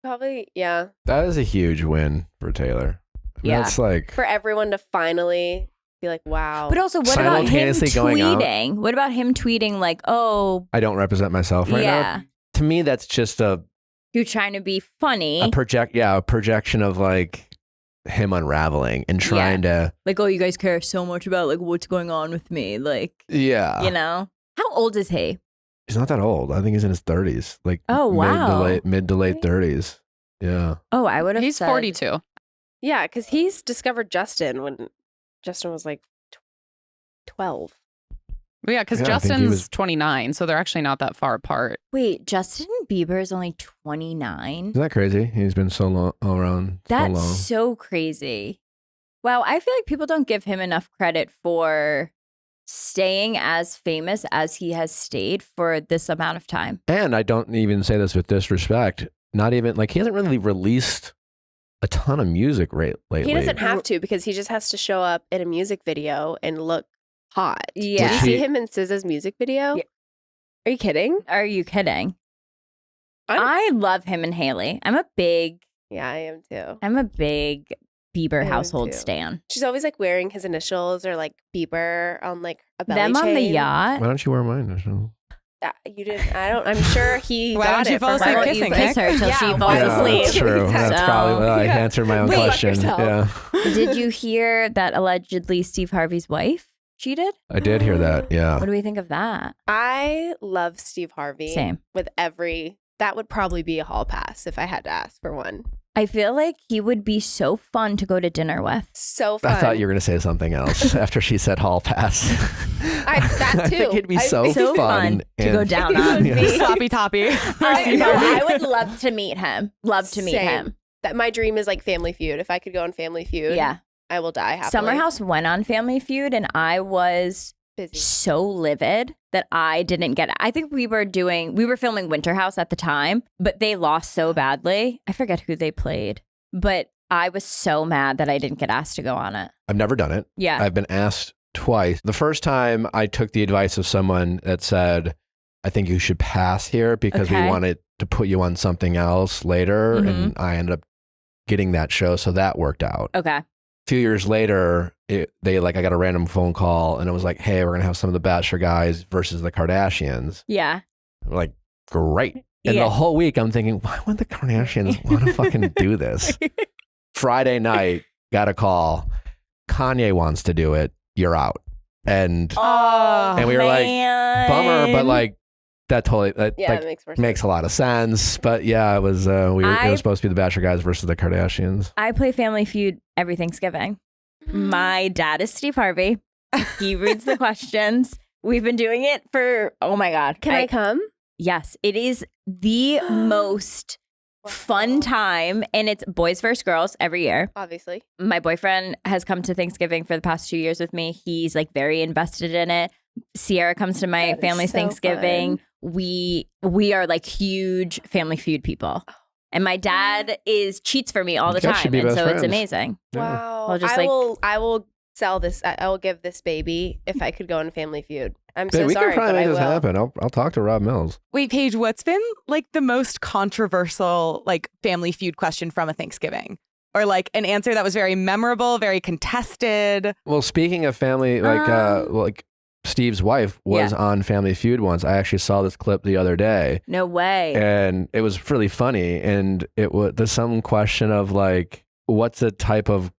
Probably, yeah. that is a huge win for Taylor. Yeah. That's like, For everyone to finally be like, wow. but also what about him Simultaneously going out. tweeting? What about him tweeting like, oh, I don't represent myself right yeah, now. To me, that's just a you're trying to be funny. a projection of like him unraveling and trying to, Like, oh, you guys care so much about like what's going on with me. Like, yeah. How old is he? He's not that old. I think he's in his 30s. Like, Oh, wow. mid to late 30s. Yeah. Oh, I would have He's said 42. Yeah, because he's discovered Justin when Justin was like 12. Yeah, because Yeah, I think he Justin's was- 29, so they're actually not that far apart. Wait, Justin Bieber is only 29? Isn't that crazy? He's been so long around. That's so long. so crazy. Wow, I feel like people don't give him enough credit for staying as famous as he has stayed for this amount of time. And I don't even say this with disrespect. Not even like he hasn't really released a ton of music lately. He doesn't have to because he just has to show up in a music video and look hot. Yeah. Did you see him in SZA's music video? Yeah. Are you kidding? Are you kidding? I'm- I love him and Haley. I'm a big Yeah, I am too. Bieber I am household too. stan. She's always like wearing his initials or like Bieber on like a belly Them on the chain. yacht. Why don't you wear mine? You didn't. I don't. I'm sure he Why got don't you it fall from asleep her. Why don't you kissing, kiss Nick? her till Yeah, she why falls not? asleep? That's true. That's So- probably I Yeah. answered my own Wait, question. yourself. Yeah, Did you hear that allegedly Steve Harvey's wife cheated? I did hear that. Yeah. What do we think of that? I love Steve Harvey. Same. With every. That would probably be a hall pass if I had to ask for one. I feel like he would be so fun to go to dinner with. So fun. I thought you were going to say something else after she said hall pass. that I think too. it'd be I so, think- So fun to go and- down on. Yeah. Sloppy toppy. I would love to meet him. Love to meet Same. him. That my dream is like Family Feud. If I could go on Family Feud, Yeah. I will die happily. Summer House went on Family Feud and I was Busy. so livid that I didn't get it. I think we were filming Winter House at the time, but they lost so badly. I forget who they played, but I was so mad that I didn't get asked to go on it. I've never done it. Yeah. I've been asked twice. The first time I took the advice of someone that said, I think you should pass here because Okay. we wanted to put you on something else later. Mhm. And I ended up getting that show. So that worked out. Okay. A few years later, I got a random phone call and it was like, hey, we're going to have some of the Bachelor guys versus the Kardashians. Yeah. I'm like, great. And Yeah. the whole week I'm thinking, why would the Kardashians want to fucking do this? Friday night, got a call. Kanye wants to do it. You're out. And Oh, And we were like, man. bummer, but like that totally Yeah, like, it makes more sense. makes a lot of sense. But yeah, it was weird. It I- was supposed to be the Bachelor guys versus the Kardashians. I play Family Feud every Thanksgiving. My dad is Steve Harvey. He reads the questions. We've been doing it for, oh my God. Can I come? Yes, it is the most fun time. And it's boys versus girls every year. Obviously. My boyfriend has come to Thanksgiving for the past 2 years with me. He's like very invested in it. Sierra comes to my That is family's so Thanksgiving. We are like huge Family Feud people. And my dad cheats for me all the You guys should time. be And best so it's friends. amazing. Yeah. Wow. Well, just I like- will sell this. I will give this baby if I could go on Family Feud. I'm Babe, so we sorry, can probably but make I this will. happen. I'll talk to Rob Mills. Wait, Paige, what's been like the most controversial like Family Feud question from a Thanksgiving? Or like an answer that was very memorable, very contested? Well, speaking of family, like Steve's wife was on Family Feud once. I actually saw this clip the other day. No way. And it was really funny. And there's some question of like, what's the type of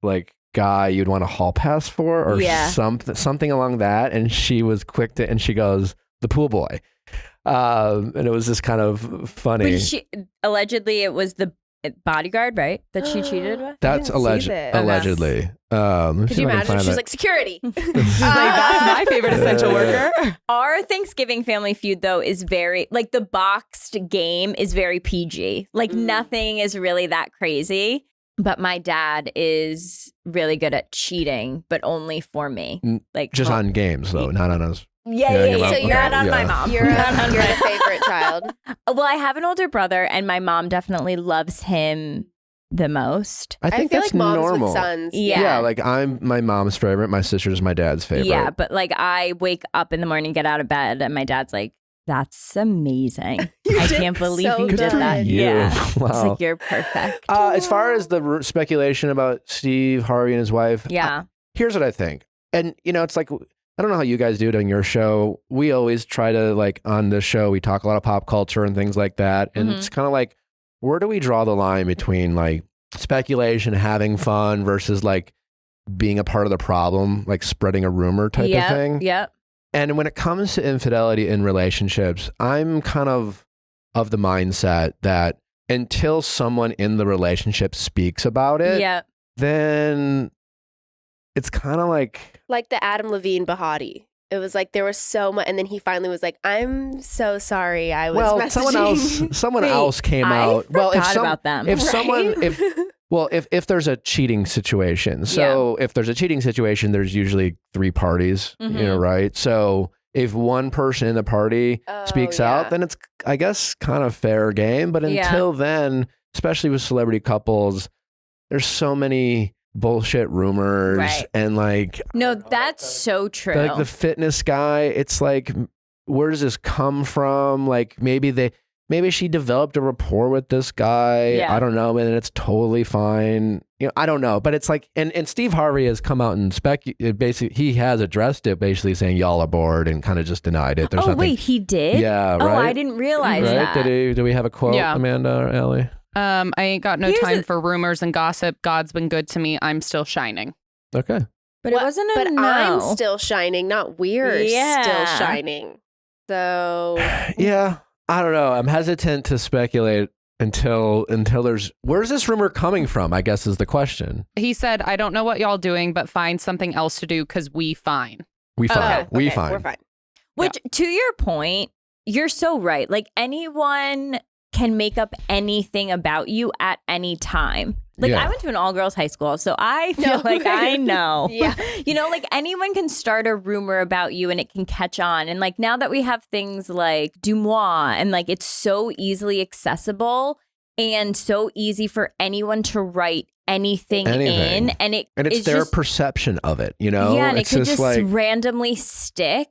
like guy you'd want a hall pass for, or something along that. And she was quick to, and she goes, the pool boy. And it was just kind of funny. But allegedly it was the bodyguard, right? That she cheated with? That's allegedly. Could you imagine? She's like, security. She's like, that's my favorite essential worker. Our Thanksgiving Family Feud, though, is very, like, the boxed game is very PG. Like, nothing is really that crazy. But my dad is really good at cheating, but only for me. Like just on games, though, not on us. Yeah. your mom. So Okay, you're not on my yeah. mom. You're the favorite child. Well, I have an older brother, and my mom definitely loves him the most. I think feel that's like moms normal. with sons. Yeah. Yeah, like I'm my mom's favorite. My sister's my dad's favorite. Yeah, but like I wake up in the morning, get out of bed, and my dad's like, "That's amazing! I can't believe so you did that." good. You. Yeah, Wow. it's like you're perfect. As far as the speculation about Steve Harvey and his wife, Yeah. here's what I think. And, it's like, I don't know how you guys do it on your show. We always try to, like, on this show, we talk a lot of pop culture and things like that. And Mhm. it's kind of like, where do we draw the line between, like, speculation, having fun versus, like, being a part of the problem, like spreading a rumor type of thing? Yep. And when it comes to infidelity in relationships, I'm kind of the mindset that until someone in the relationship speaks about it, Yep. then it's kind of like, Like the Adam Levine Bahati It was like there was so much, and then he finally was like, "I'm so sorry, I was Well, messaging." someone Wait, else came I out. Well, forgot about them. if Right? someone, if there's a cheating situation, so if there's a cheating situation, there's usually 3 parties, you know, right? So if one person in the party speaks out, then it's, I guess, kind of fair game. But until then, especially with celebrity couples, there's so many bullshit rumors and like No, that's so true. like the fitness guy, it's like, where does this come from? Like maybe she developed a rapport with this guy. I don't know, and it's totally fine. You know, I don't know, but it's like, and Steve Harvey has come out and basically he has addressed it, basically saying y'all are bored and kind of just denied it. There's wait, he did? Yeah, right. Oh, I didn't realize that. Do we have a quote, Amanda or Ellie? I ain't got no time for rumors and gossip. God's been good to me. I'm still shining. Okay. But it wasn't a But no. I'm still shining, not we're still shining. So yeah, I don't know. I'm hesitant to speculate until there's, where's this rumor coming from, I guess is the question. He said, I don't know what y'all doing, but find something else to do because we fine. We fine. okay, We fine. We're fine. Which, to your point, you're so right. Like, anyone can make up anything about you at any time. Like, I went to an all-girls high school, so I feel like I know. Yeah. You know, like, anyone can start a rumor about you and it can catch on. And, like, now that we have things like Dumois and, like, it's so easily accessible and so easy for anyone to write anything. in. And it's their just, perception of it, you know? yeah, and it's it could just like, randomly stick.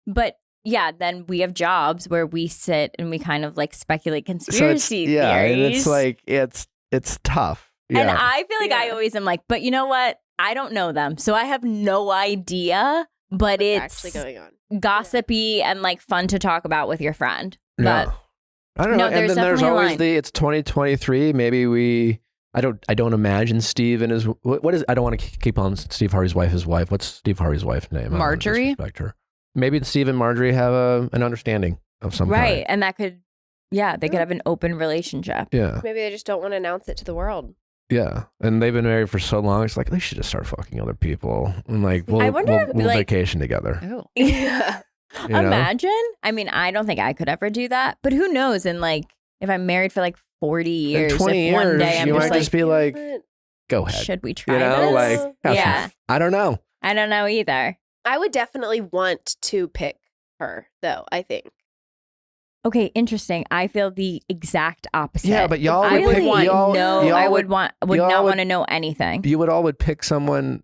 But yeah, then we have jobs where we sit and we kind of like speculate conspiracy theories. And it's like, it's tough. Yeah. And I feel like I always am like, but you know what? I don't know them. So I have no idea, but it's actually going on. Gossipy and like fun to talk about with your friend. Yeah. But I don't know. no, And then there's definitely a always line. it's 2023. Maybe I don't imagine Steve and his, what is, I don't want to keep on Steve Harvey's wife, his wife. What's Steve Harvey's wife's name? I don't wanna Marjorie? disrespect her. Maybe Steve and Marjorie have an understanding of some right. kind. And that could, they could have an open relationship. Yeah. Maybe they just don't want to announce it to the world. Yeah. And they've been married for so long. It's like, they should just start fucking other people. And like, I wonder if, we'll like- vacation together. Ew. Yeah. You know? Imagine. I mean, I don't think I could ever do that, but who knows? And like, if I'm married for like 40 years, In 20 if years, one day I'm you just might like, just be like, go ahead. should we try You know, this? like, have Yeah. some- I don't know. I don't know either. I would definitely want to pick her, though, I think. Okay, interesting. I feel the exact opposite. Yeah, but y'all I would would pick, want y'all I would would y'all not would- want to know anything. You would all would pick someone.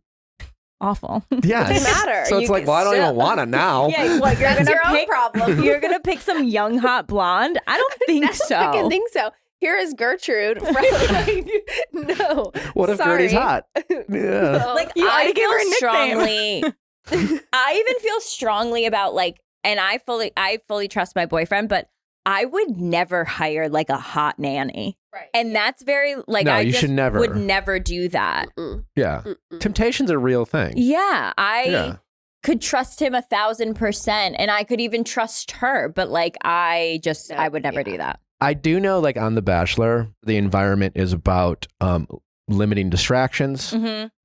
Awful. Yes. Doesn't matter. So it's You like, can well, I don't still- even want to now. Yeah, what, you're That's gonna your own pick, problem. You're gonna pick some young hot blonde? I don't think I don't so. fucking think so. Here is Gertrude. Right? Like, no. What if Sorry. Gertie's hot? Yeah. Like, You I already gave her a feel nickname. strongly. I even feel strongly about like, and I fully trust my boyfriend, but I would never hire like a hot nanny. Right. And that's very like, No, I you just should never. would never do that. Mm-mm. Yeah. Mm-mm. Temptation's a real thing. Yeah, I Yeah. could trust him 1,000%, and I could even trust her. But like, I would never do that. I do know, like on The Bachelor, the environment is about limiting distractions,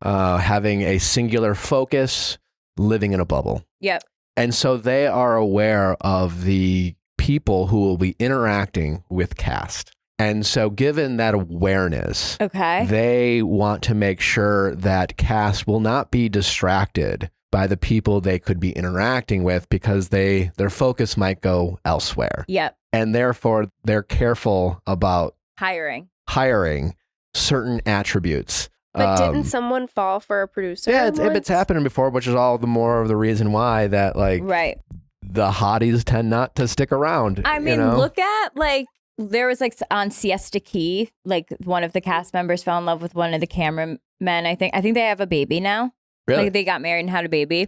having a singular focus, living in a bubble. Yep. And so they are aware of the people who will be interacting with cast. And so given that awareness, Okay. they want to make sure that cast will not be distracted by the people they could be interacting with because their focus might go elsewhere. Yep. And therefore, they're careful about Hiring. hiring certain attributes. But didn't someone fall for a producer? Yeah, it's once? happening before, which is all the more of the reason why that like Right. the hotties tend not to stick around. I mean, you know? look at like there was like on Siesta Key, like one of the cast members fell in love with one of the cameramen. I think they have a baby now. Really? Like they got married and had a baby.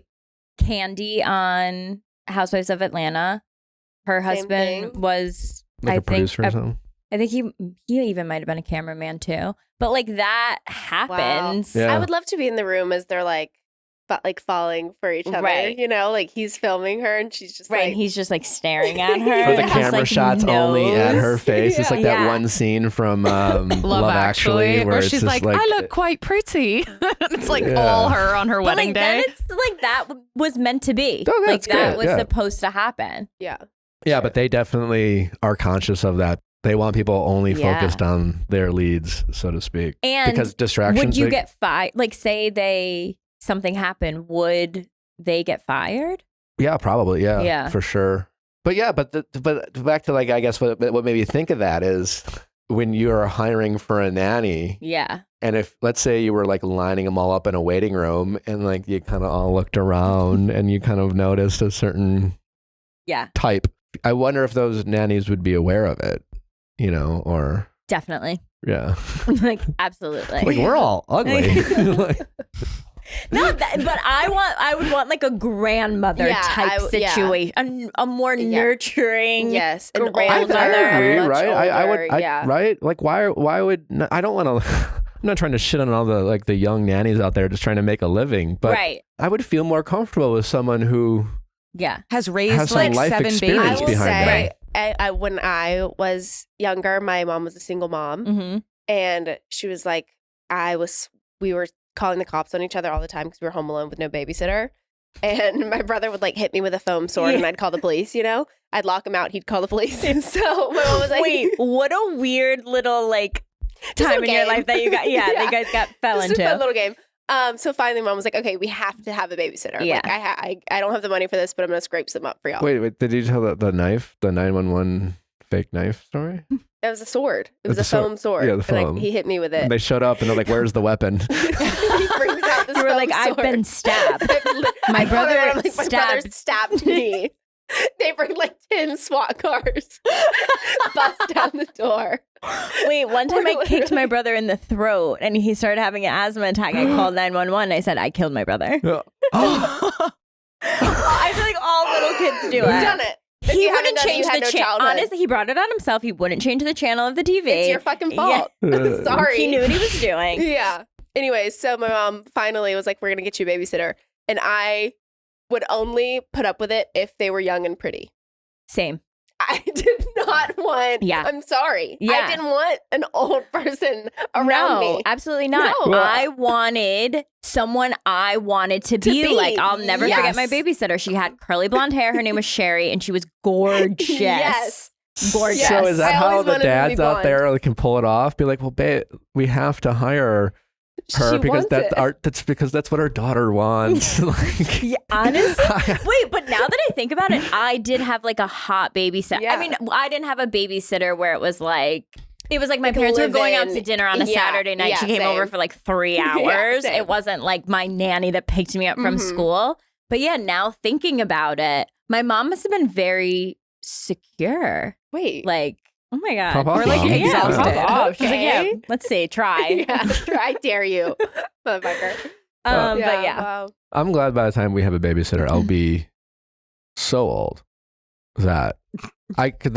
Candy on Housewives of Atlanta. Her Same husband thing. was like I a producer think or something. I think he even might have been a cameraman too. But like that happens. Yeah. I would love to be in the room as they're like like falling for each other, Right. you know, like he's filming her and she's just Right, like, he's just like staring at her. Or the Just, camera like, shots only at her knows. face. It's like that Yeah. one scene from Love Actually, where it's she's just like, I look quite pretty. It's like Yeah. all her on her But wedding like day. then it's like that was meant to be. Oh, like that's that good, was yeah. supposed to happen. yeah. Yeah, but they definitely are conscious of that. They want people only Yeah. focused on their leads, so to speak. And because distractions. would you they- get fired? Like, say something happened, would they get fired? Yeah, probably. Yeah, Yeah. for sure. But yeah, but back to like I guess what made me think of that is when you're hiring for a nanny, Yeah. and if let's say you were like lining them all up in a waiting room, and like you kind of all looked around and you kind of noticed a certain Yeah. type. I wonder if those nannies would be aware of it, you know, or Definitely. yeah, Like, absolutely. like we're all ugly. Like, No, but I would want like a grandmother Yeah, type yeah. situation, a more Yeah. nurturing. Yes. I- I Grandmother, agree, much right? I would, older, yeah. right? Like, why would I don't want to? I'm not trying to shit on all the like the young nannies out there just trying to make a living, but Right. I would feel more comfortable with someone who Yeah. Has raised Has some like life 7 experience I babies. will behind say, them. I when I was younger, my mom was a single mom, Mm-hmm. and she was like, we were calling the cops on each other all the time because we were home alone with no babysitter. And my brother would like hit me with a foam sword, and I'd call the police. You know, I'd lock him out. He'd call the police. And so my mom was like, Wait, what a weird little like Just a time in your game. life that you got. Yeah, Yeah. you guys fell just a fun into. little game. So finally, mom was like, "Okay, we have to have a babysitter. Yeah. Like, I don't have the money for this, but I'm gonna scrape some up for y'all." wait, did you tell the knife, the 911 fake knife story? It was a sword. It was The a sword. foam sword. Yeah, the And, foam. like, he hit me with And it. they showed up and they're like, "Where's the weapon?" He brings out this You were foam like, I've sword. been stabbed. My brother my brother stabbed me. They bring like 10 SWAT cars, bust down the door. Wait, one time I We're kicked my literally- brother in the throat and he started having an asthma attack. I called 911. I said, I killed my brother. Oh. I feel like all little kids do You've it. done it. If He you haven't wouldn't done it, change you had the no channel. childhood. Honestly, he brought it on himself. He wouldn't change the channel of the TV. It's your fucking fault. Sorry. He knew what he was doing. Yeah. Anyways, so my mom finally was like, "We're gonna get you a babysitter," and I would only put up with it if they were young and pretty. Same. I did not want. Yeah. I'm sorry. Yeah. I didn't want an old person around No, me. absolutely not. No. I wanted someone I wanted to be, like. I'll never forget my Yes. babysitter. She had curly blonde hair. Her name was Sherry, and she was gorgeous. Yes. Gorgeous. Yes. So is that I how always the wanted to be dads out blonde. there can pull it off? Be like, well, babe, we have to hire her She because wants it. that's because that's what our daughter wants. Like, Yeah, honestly. Wait, but now that I think about it, I did have like a hot babysitter. Yeah. I mean, I didn't have a babysitter where it was like my Like parents were going out live-in. to dinner on a Yeah, Saturday night. yeah, She came same. over for like 3 Yeah, hours. same. It wasn't like my nanny that picked me up from Mhm. school. But yeah, now thinking about it, my mom must have been very secure. Wait. Like, oh my God. Pop off, Or, like, Mom. exhausted. pop off. She's like, yeah, Okay. let's see, try. yeah. I dare you, motherfucker. But yeah. Wow. I'm glad by the time we have a babysitter, I'll be so old that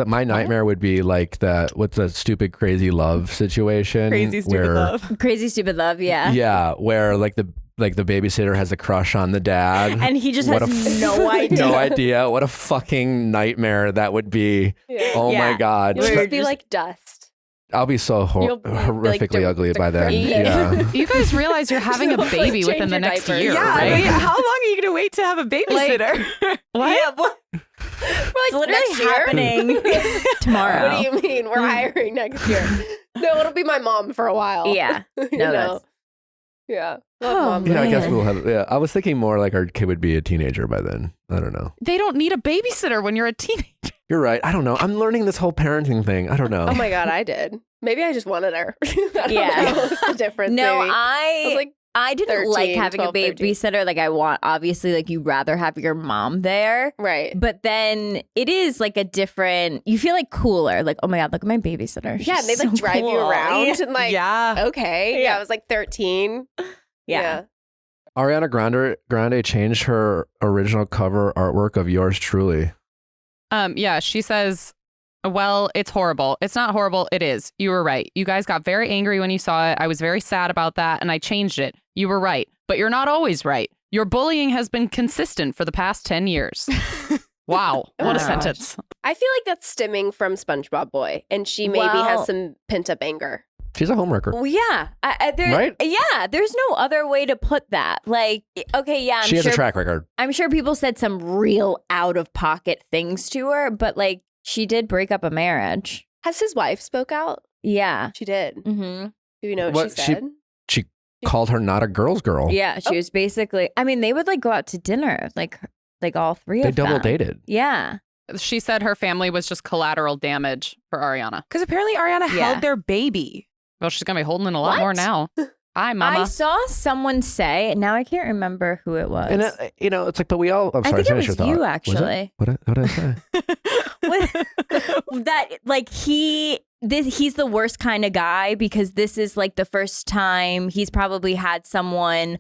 my nightmare would be like what's the stupid crazy love situation Crazy stupid where love. Crazy stupid love, yeah. yeah, where like the babysitter has a crush on the dad. And he just What has a no idea. No idea. What a fucking nightmare that would be. Yeah. Oh my Yeah. God. You'll We're just be just- like dust. I'll be so You'll be, like, horrifically ugly by then. decrepit. Yeah. You guys realize you're having a Like, baby change within the your next diapers. year, Yeah, right? I mean, how long are you gonna wait to have a babysitter? What? Yeah, what? It's literally next year? happening tomorrow. What do you mean? We're hiring next year. No, it'll be my mom for a while. Yeah. You No, know? that's- Yeah. Oh, Love mom. Yeah, I guess Man. we'll have. Yeah, I was thinking more like our kid would be a teenager by then. I don't know. They don't need a babysitter when you're a teenager. You're right. I don't know. I'm learning this whole parenting thing. I don't know. Oh my God, I did. Maybe I just wanted her. I don't Yeah. know what's the difference. No, maybe. I was like, I didn't like 13, having 12, a 13. babysitter. Like I want, obviously, like you rather have your mom there. right. But then it is like a different. You feel like cooler. Like, oh my God, look at my babysitter. Yeah, She's and they like so drive you cool. around Yeah. and like, Yeah. okay. Yeah, I was like 13. Yeah. Ariana Grande changed her original cover artwork of Yours Truly. Yeah, she says Well, it's horrible. It's not horrible. It is. You were right. You guys got very angry when you saw it. I was very sad about that, and I changed it. You were right. But you're not always right. Your bullying has been consistent for the past 10 years. Wow. What a sentence. I feel like that's stemming from SpongeBob Boy, and she maybe has some pent-up anger. She's a homewrecker. Well, yeah. Right? Yeah, there's no other way to put that. Like, okay, yeah, She has a track record. I'm sure people said some real out-of-pocket things to her, but like, she did break up a marriage. Has his wife spoke out? Yeah. She did. Mm-hmm. Do you know what she said? She called her not a girl's girl. Yeah, she was basically, I mean, they would like go out to dinner, like all three They of them. double dated. Yeah. She said her family was just collateral damage for Ariana. Because apparently Ariana held their baby. Well, she's going to be holding in a lot more now. Hi, mama. I saw someone say, now I can't remember who it was. And, it's like, but we all, I'm sorry, I think it finish was your thought. you, Was actually. it? What did I say? That like he's the worst kind of guy because this is like the first time he's probably had someone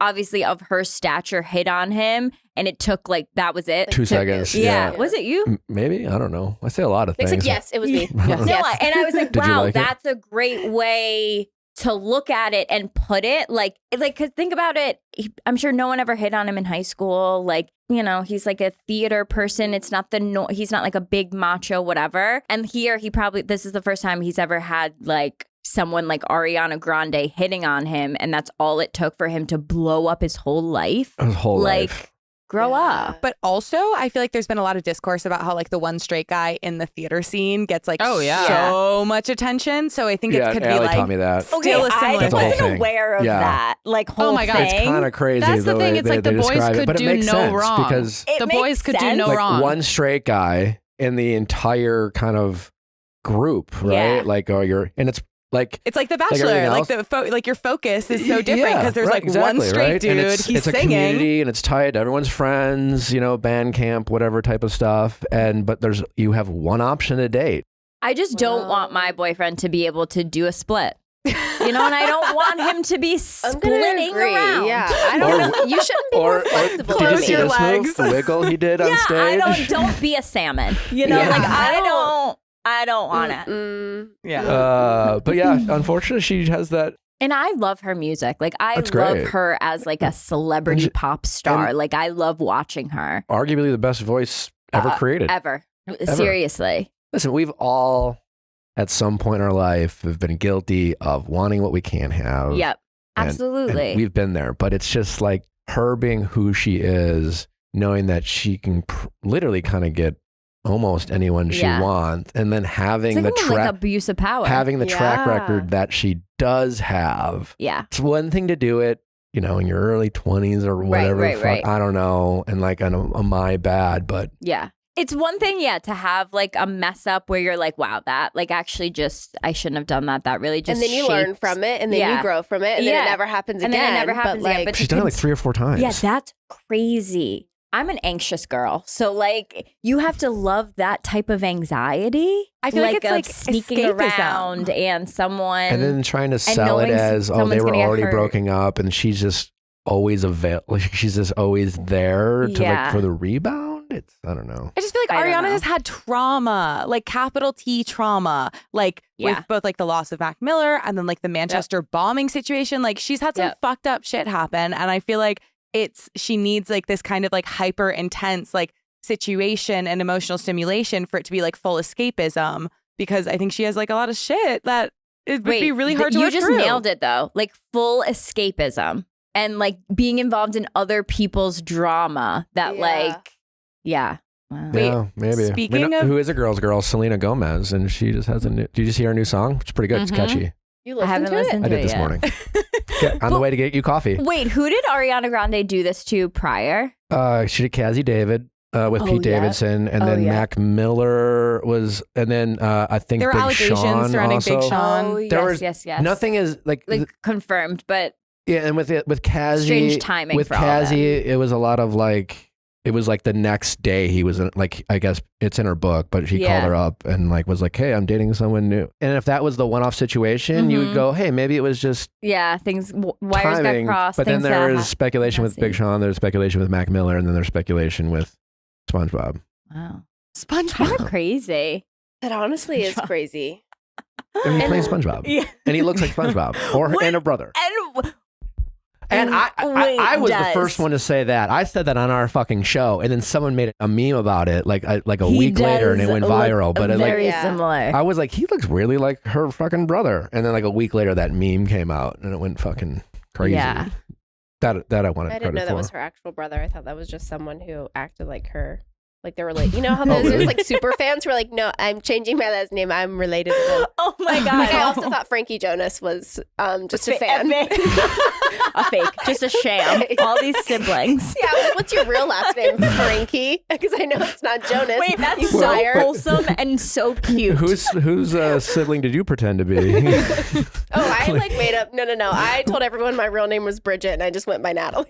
obviously of her stature hit on him, and it took like that was it. 2 seconds. Yeah. Was it you? Maybe, I don't know. I say a lot of Nick things. said yes, it was me. Yes. No, and I was like, Did you wow, like it? that's a great way to look at it and put it. Like, cause think about it. I'm sure no one ever hit on him in high school. Like, you know, he's like a theater person. It's not he's not like a big macho, whatever. And here this is the first time he's ever had like someone like Ariana Grande hitting on him. And that's all it took for him to blow up his whole life. His whole life. Grow up. But also, I feel like there's been a lot of discourse about how like the one straight guy in the theater scene gets like so much attention. So I think it could be Allie like taught me that. still Okay, a similar I That's a whole wasn't thing. aware of Yeah. that. Like whole Oh my God, It's thing. kind of crazy. That's the thing. way It's like the they boys describe it, could but it do makes no sense wrong. because It The makes boys could do sense. no like wrong. one straight guy in the entire kind of group, right? Yeah. Like, and it's like it's like The everything Bachelor. Like else. like your focus is so different because there's right, like one exactly, straight right? dude. And it's he's a singing. community and it's tied. Everyone's friends, band camp, whatever type of stuff. But you have one option to date. I just don't want my boyfriend to be able to do a split. And I don't want him to be I'm gonna splitting agree. around. Yeah, I don't know. You shouldn't be more flexible. Did you Close see your this legs. move? The wiggle he did on Yeah, stage. don't be a salmon. Yeah. Like I don't want it. Mm. Yeah. But yeah, unfortunately, she has that. And I love her music. Like I That's love great. her as like a celebrity And she- pop star. and- Like I love watching her. Arguably the best voice ever created. Ever. Seriously. Listen, we've all, at some point in our life, have been guilty of wanting what we can't have. Yep. And- Absolutely. and we've been there, but it's just like her being who she is, knowing that she can literally kind of get almost anyone she Yeah. wants, and then having it's the like, almost like track, abuse of power. having the track Yeah. record that she does have. yeah. It's one thing to do it, in your early 20s or whatever. right. I don't know, and like a my bad, but Yeah. It's one thing, to have like a mess up where you're like, wow, that like actually just, I shouldn't have done that. That really just And then you learn shaped- from it, and then Yeah. you grow from it, and then Yeah. it never happens And again. then it never happens again, but she's done it like 3 or 4 times. Yeah, that's crazy. I'm an anxious girl. So like you have to love that type of anxiety. I feel like it's of like sneaking escapism. around and someone and then trying to sell it knowing as, they someone's were gonna get already hurt. broken up, and she's just always she's just always there to Yeah. for the rebound. I don't know. I just feel like I don't Ariana know. has had trauma, like capital T trauma, like Yeah. with both like the loss of Mac Miller and then like the Manchester bombing situation. Like she's had some Yep. fucked up shit happen. And I feel like she needs like this kind of like hyper intense like situation and emotional stimulation for it to be like full escapism, because I think she has like a lot of shit that it would be really hard to you work just through. nailed it though. Like full escapism and like being involved in other people's drama that Yeah. like, yeah. Wow. Wait, Yeah, maybe. speaking of- who is a girl's girl, Selena Gomez, and she just has a new. Did you see her new song? It's pretty good. It's Mhm. catchy. You I listen haven't to it? listened I to did it this yet. morning. On the way to get you coffee. Wait, who did Ariana Grande do this to prior? She did Cassie David with Oh, Pete yeah. Davidson, and Oh, then yeah. Mac Miller was, and then I think There were Big allegations Sean surrounding also. Big Sean. Oh, There yes, was yes. Nothing is like confirmed, but yeah, and with Cassie, strange timing with for all of them. Cassie, it was a lot of like. It was like the next day he was in, like, I guess it's in her book, but she Yeah. called her up and like was like, hey, I'm dating someone new. And if that was the one-off situation, you would Mhm. go, hey, maybe it was just yeah, wires timing. got crossed. But then things there that is speculation with Big messy. Sean, there's speculation with Mac Miller, and then there's speculation with SpongeBob. Wow, SpongeBob. kind of crazy. That honestly is crazy. And he plays SpongeBob. Yeah. And he looks like SpongeBob and a brother. And I was the first one to say that. I said that on our fucking show, and then someone made a meme about it like a week later, and it went viral. But very similar. I was like, he looks really like her fucking brother. And then like a week later, that meme came out, and it went fucking crazy. Yeah. That I wanted I credit didn't know for. that was her actual brother. I thought that was just someone who acted like her. Like they were like, you know how there's like super fans who are like, no, I'm changing my last name. I'm related to them. Oh my God. Like, I also thought Frankie Jonas was just a fan. A fake. Just a sham. All these siblings. Yeah, like, what's your real last name? Frankie? Because I know it's not Jonas. Wait, that's You so liar. wholesome and so cute. Whose sibling did you pretend to be? I like made up. No. I told everyone my real name was Bridget, and I just went by Natalie.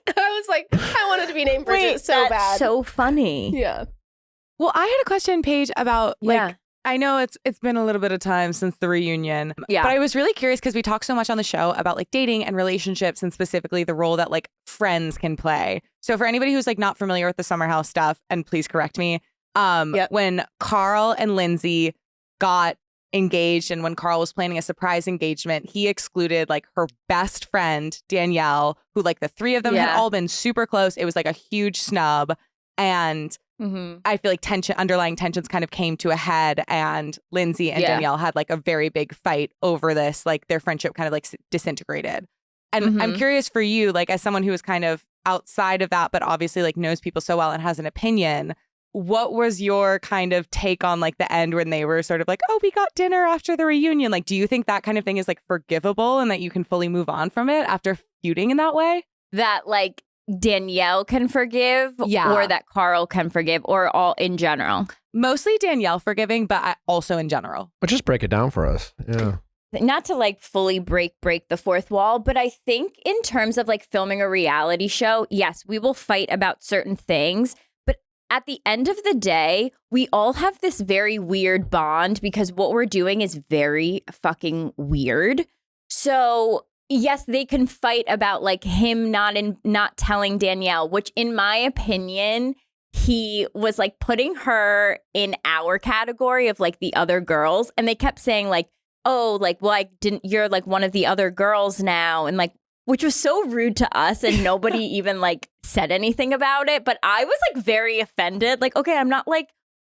I was like, I wanted to be named Bridget Wait, so that's bad. so funny. Yeah. Well, I had a question, Paige, about like Yeah. I know it's been a little bit of time since the reunion. Yeah. But I was really curious because we talk so much on the show about like dating and relationships and specifically the role that like friends can play. So for anybody who's like not familiar with the Summer House stuff, and please correct me, when Carl and Lindsay got engaged and when Carl was planning a surprise engagement, he excluded like her best friend, Danielle, who like the three of them had all been super close. It was like a huge snub. And I feel like underlying tensions kind of came to a head, and Lindsay and Danielle had like a very big fight over this. Like their friendship kind of like disintegrated. And I'm curious for you, like as someone who is kind of outside of that, but obviously like knows people so well and has an opinion, what was your kind of take on like the end when they were sort of like, oh, we got dinner after the reunion? Like, do you think that kind of thing is like forgivable and that you can fully move on from it after feuding in that way? That like Danielle can forgive or that Carl can forgive or all in general? Mostly Danielle forgiving, but also in general. But just break it down for us. Yeah. Not to like fully break the fourth wall, but I think in terms of like filming a reality show, yes, we will fight about certain things. But at the end of the day, we all have this very weird bond because what we're doing is very fucking weird. So yes, they can fight about like him not telling Danielle, which in my opinion, he was like putting her in our category of like the other girls. And they kept saying like, oh, like, well, you're like one of the other girls now. And like, which was so rude to us. And nobody even like said anything about it. But I was like very offended. Like, okay, I'm not like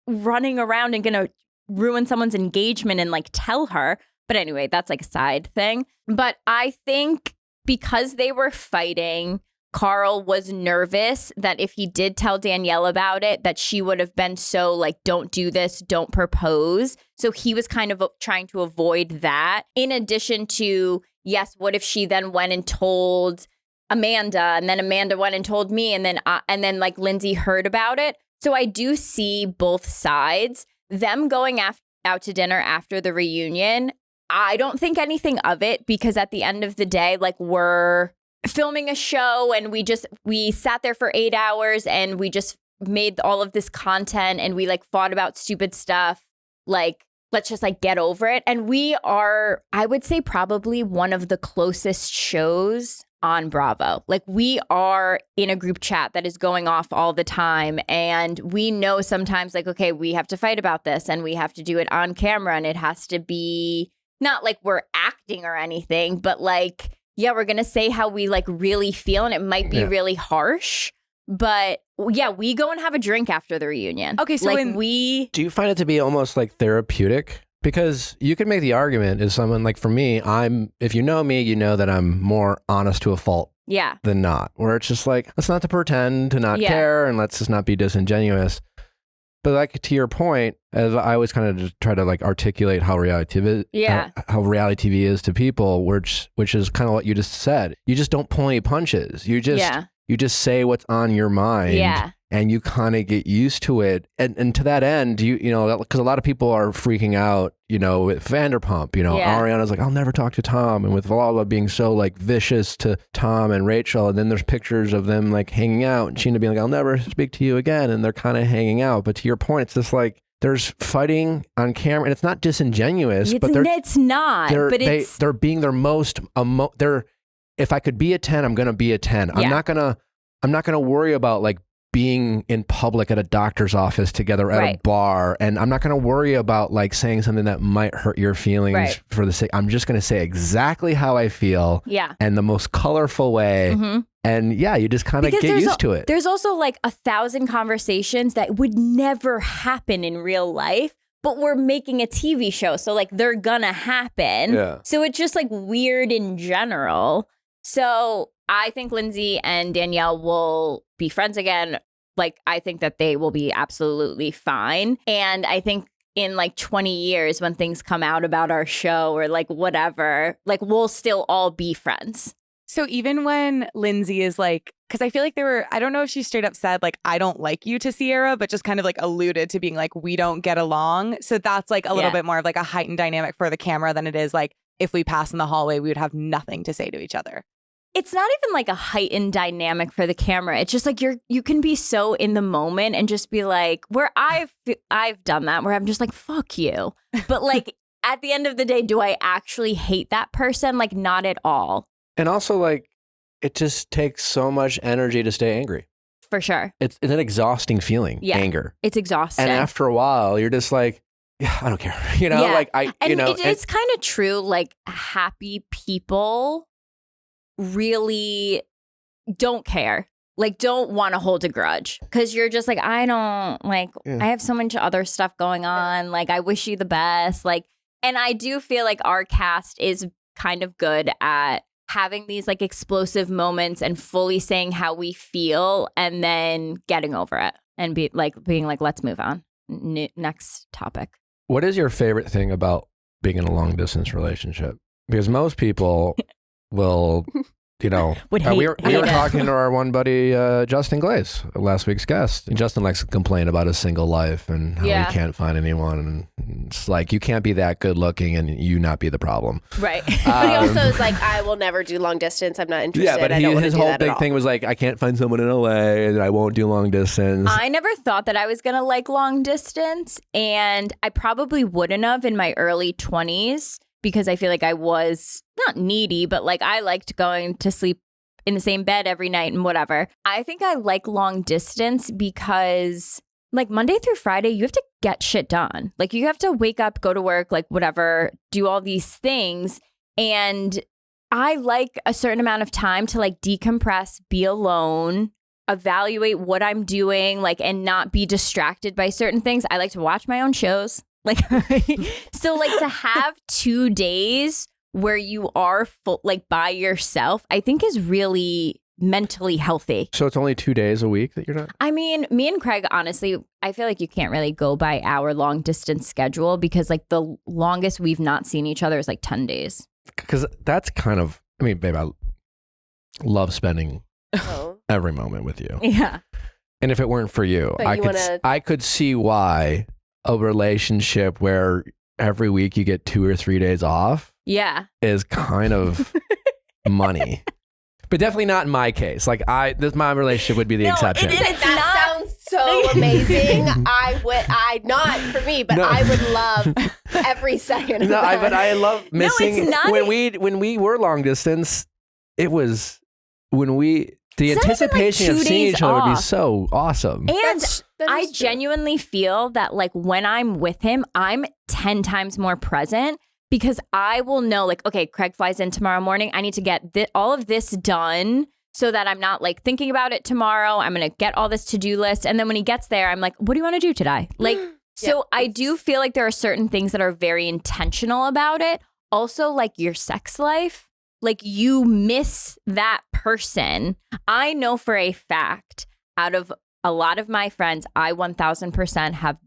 running around and gonna ruin someone's engagement and like tell her. But anyway, that's like a side thing. But I think because they were fighting, Carl was nervous that if he did tell Danielle about it, that she would have been so like, don't do this, don't propose. So he was kind of trying to avoid that. In addition to, yes, what if she then went and told Amanda, and then Amanda went and told me, and then like Lindsay heard about it. So I do see both sides. Them going out to dinner after the reunion, I don't think anything of it because at the end of the day, like we're filming a show and we sat there for 8 hours and we just made all of this content and we like fought about stupid stuff. Like, let's just like get over it. And we are, I would say, probably one of the closest shows on Bravo. Like we are in a group chat that is going off all the time. And we know sometimes like, okay, we have to fight about this and we have to do it on camera and it has to be not like we're acting or anything, but like, yeah, we're going to say how we like really feel and it might be really harsh. But yeah, we go and have a drink after the reunion. Okay, so like do you find it to be almost like therapeutic? Because you can make the argument as someone like for me, if you know me, you know that I'm more honest to a fault than not. Where it's just like, let's not to pretend to not care and let's just not be disingenuous. But like to your point, as I always kind of just try to like articulate how reality TV is to people, which is kind of what you just said. You just don't pull any punches. You just say what's on your mind. Yeah. And you kind of get used to it. And to that end, you know, because a lot of people are freaking out, you know, with Vanderpump, you know, Ariana's like, I'll never talk to Tom. And with Viall being so like vicious to Tom and Rachel. And then there's pictures of them like hanging out and Sheena being like, I'll never speak to you again. And they're kind of hanging out. But to your point, it's just like, there's fighting on camera and it's not disingenuous, but they're being their most, if I could be a 10, I'm going to be a 10. I'm not going to worry about like being in public at a doctor's office together at a bar, and I'm not going to worry about like saying something that might hurt your feelings for the sake. I'm just going to say exactly how I feel, and the most colorful way, and you just kind of get used to it. There's also like 1,000 conversations that would never happen in real life, but we're making a TV show, so like they're gonna happen. So it's just like weird in general. So I think Lindsay and Danielle will be friends again. Like, I think that they will be absolutely fine. And I think in like 20 years, when things come out about our show or like whatever, like we'll still all be friends. So even when Lindsay is like, because I feel like I don't know if she straight up said like, I don't like you to Sierra, but just kind of like alluded to being like, we don't get along. So that's like a little bit more of like a heightened dynamic for the camera than it is like if we pass in the hallway, we would have nothing to say to each other. It's not even like a heightened dynamic for the camera. It's just like you can be so in the moment and just be like, where I've done that where I'm just like, fuck you. But like at the end of the day, do I actually hate that person? Like, not at all. And also, like, it just takes so much energy to stay angry. For sure. It's an exhausting feeling, anger. It's exhausting. And after a while, you're just like, I don't care. Like it's kind of true. Like, happy people really don't care. Like, don't want to hold a grudge because you're just like, I don't like, I have so much other stuff going on. Like, I wish you the best. Like, and I do feel like our cast is kind of good at having these like explosive moments and fully saying how we feel and then getting over it and being like, let's move on. Next topic. What is your favorite thing about being in a long distance relationship? Because most people will, we were talking to our one buddy, Justin Glaze, last week's guest. And Justin likes to complain about his single life and how he can't find anyone. And it's like, you can't be that good looking and you not be the problem. Right. But he also is like, I will never do long distance. I'm not interested. Yeah, but his whole big thing was like, I can't find someone in LA and I won't do long distance. I never thought that I was going to like long distance. And I probably wouldn't have in my early 20s. Because I feel like I was not needy, but like I liked going to sleep in the same bed every night and whatever. I think I like long distance because like Monday through Friday, you have to get shit done. Like you have to wake up, go to work, like whatever, do all these things. And I like a certain amount of time to like decompress, be alone, evaluate what I'm doing, like, and not be distracted by certain things. I like to watch my own shows. Like, so like to have 2 days where you are like by yourself, I think is really mentally healthy. So it's only 2 days a week that you're not? I mean, me and Craig, honestly, I feel like you can't really go by our long distance schedule because like the longest we've not seen each other is like 10 days. Because that's kind of, I mean, babe, I love spending every moment with you. Yeah. And if it weren't for you, I could see why a relationship where every week you get 2 or 3 days off is kind of money. But definitely not in my case. Like my relationship would be the exception. That sounds so amazing. Not for me, but I would love every second of that. But I love missing when we were long distance, it was the anticipation of seeing each other would be so awesome. And I genuinely feel that like when I'm with him, I'm 10 times more present because I will know like, okay, Craig flies in tomorrow morning. I need to get all of this done so that I'm not like thinking about it tomorrow. I'm going to get all this to-do list. And then when he gets there, I'm like, what do you want to do today? Like, so I do feel like there are certain things that are very intentional about it. Also like your sex life. Like you miss that person. I know for a fact out of a lot of my friends, I 1000% have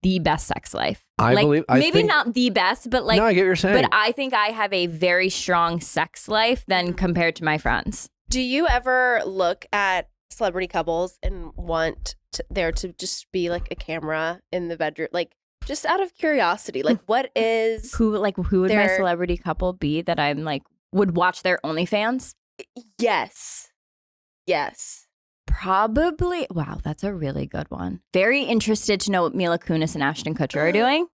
the best sex life. I think, not the best, but like, no, I get what you're saying. But I think I have a very strong sex life than compared to my friends. Do you ever look at celebrity couples and want there to just be like a camera in the bedroom? Like just out of curiosity, like who would my celebrity couple be that I'm like, would watch their OnlyFans? Yes. Probably. Wow, that's a really good one. Very interested to know what Mila Kunis and Ashton Kutcher are doing.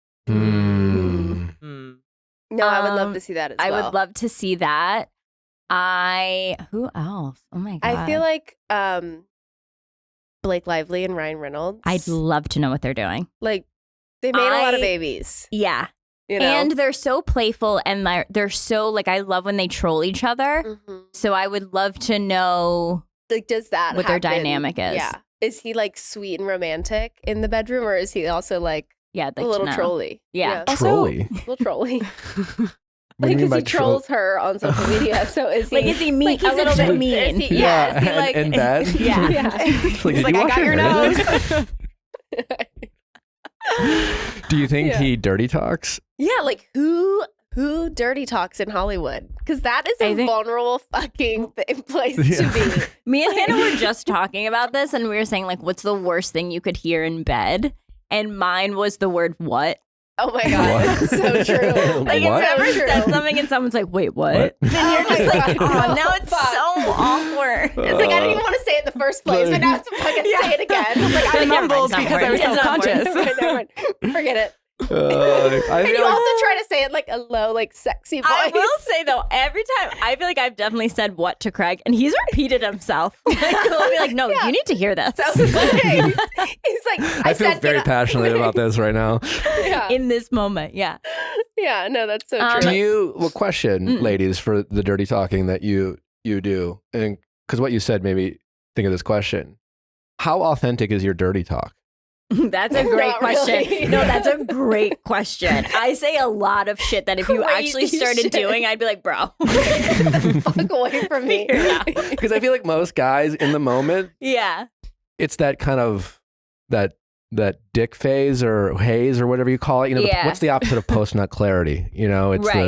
No, I would love to see that as well. I would love to see that. Who else? Oh my God. I feel like Blake Lively and Ryan Reynolds. I'd love to know what they're doing. Like, they made a lot of babies. Yeah. You know? And they're so playful and they're so, like, I love when they troll each other. Mm-hmm. So I would love to know Like, does that what happen? their dynamic is. Yeah. Is he, like, sweet and romantic in the bedroom, or is he also, like, Yeah, a little trolly? Yeah. Trolly. A little trolly. What do you mean Because by he trolls her on social media. So is he... Like, is he mean? Like, he's a little bit mean. Is he, yeah. Is he, and- like... in bed. Yeah. Yeah. Like, He's like, I got your nose. Do you think Yeah. he dirty talks? Yeah, like, who dirty talks in Hollywood? Because that is a I think- vulnerable fucking place Yeah. to be. Me and Hannah were just talking about this, and we were saying, like, what's the worst thing you could hear in bed? And mine was the word what. Oh my God, What? that's so true. Like, What? it's never true. said something, and someone's like, wait, what? What? Then you're Oh just my like, God. oh, now it's Fuck. so awkward. It's like, I didn't even want to say it in the first place, but now I have to fucking say it again. Like, I Never mind, mumbled it's not because I was worth it. It's not self-conscious. Never mind. Forget it. I And feel you like- also try to say it like a low, like sexy voice. I will say, though, every time, I feel like I've definitely said what to Craig, and he's repeated himself. Like, he'll be like, no, Yeah. you need to hear this. So he's like, I feel said, very passionately about this right now. Yeah, In this moment, yeah. yeah, no, that's so Um, true. Do you, well, question, Mm. ladies, for the dirty talking that you do, and because what you said made me think of this question. How authentic is your dirty talk? That's a great Not question. really. No, that's a great question. I say a lot of shit that if you actually Crazy started shit. doing, I'd be like, bro. Fuck away from me. Yeah. Because I feel like most guys in the moment, Yeah. it's that kind of that dick phase or haze or whatever you call it. You know, Yeah. what's the opposite of post nut clarity? You know, it's Right.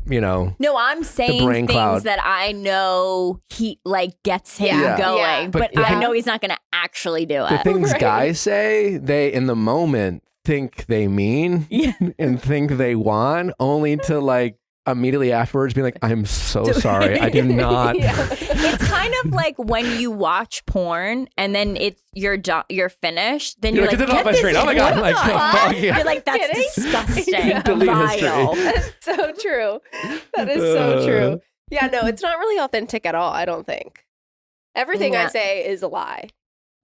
you know, No, I'm saying brain things cloud. that I know he like gets him Yeah. going, Yeah. but But I know he's not going to actually do the it. things Right. guys say, they in the moment think they mean Yeah. and think they want, only to like immediately afterwards be like, I'm so sorry. I do not. Yeah. It's kind of like when you watch porn and then it's you're finished. Then You're you're like, like, "Get it off my screen. Oh my God." what Like, the fuck fuck? yeah. You're like, that's Kidding? disgusting. Yeah. Delete history. Vile. That's so true. That is so true. Yeah, no, it's not really authentic at all, I don't think. Everything I Yeah. say is a lie.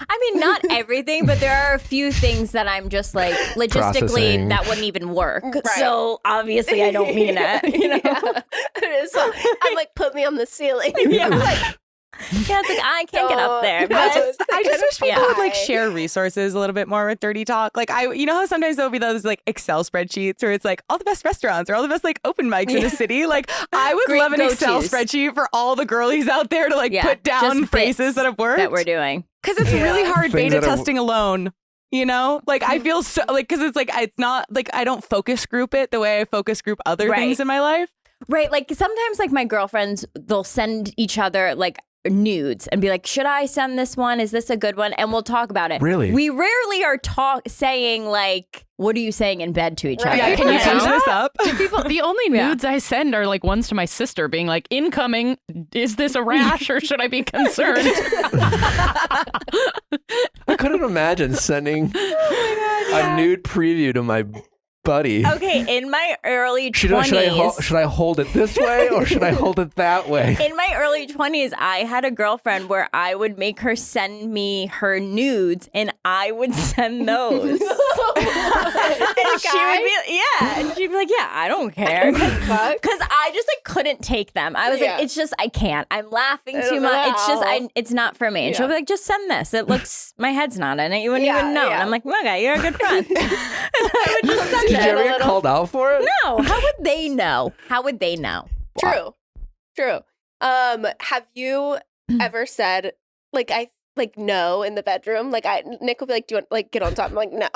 I mean, not everything, but there are a few things that I'm just like logistically Processing. that wouldn't even work. Right. So obviously, I don't mean it. You know? Yeah. It is. I'm like, put me on the ceiling. Yeah. I'm like, Yeah, it's like I can't get up there. No, But I just wish people Yeah. would like share resources a little bit more with Dirty Talk. Like you know how sometimes there'll be those like Excel spreadsheets where it's like all the best restaurants or all the best like open mics in the city. Like I would Great love an Excel go-tos. spreadsheet for all the girlies out there to like Yeah, put down just phrases bits that have worked. that we're doing. Because it's really hard Things beta that are- testing alone. You know, like I feel so like because it's like it's not like I don't focus group it the way I focus group other Right. things in my life. Right. Like sometimes like my girlfriends, they'll send each other like nudes and be like, should I send this one? Is this a good one? And we'll talk about it. Really? We rarely are saying like, what are you saying in bed to each Right. other? Yeah, can you know? change this up? People, the only Yeah. nudes I send are like ones to my sister being like, incoming, is this a rash or should I be concerned? I couldn't imagine sending a nude preview to my buddy. Okay, in my early Should 20s. I hold it this way or should I hold it that way? In my early 20s, I had a girlfriend where I would make her send me her nudes and I would send those. And she would be, yeah. And she'd be like, yeah, I don't care. fuck. Because I just like couldn't take them. I was Yeah. like, it's just, I can't. I'm laughing I too don't know much. It's just, how. it's not for me. And Yeah. she'll be like, just send this. It looks, my head's not in it. You wouldn't Yeah, even know. yeah. And I'm like, okay, you're a good friend. And I would just send Did you it. ever get called out for it? No, how would they know? How would they know? True. Have you ever said no in the bedroom? Like Nick will be like, do you want like get on top? I'm like, no.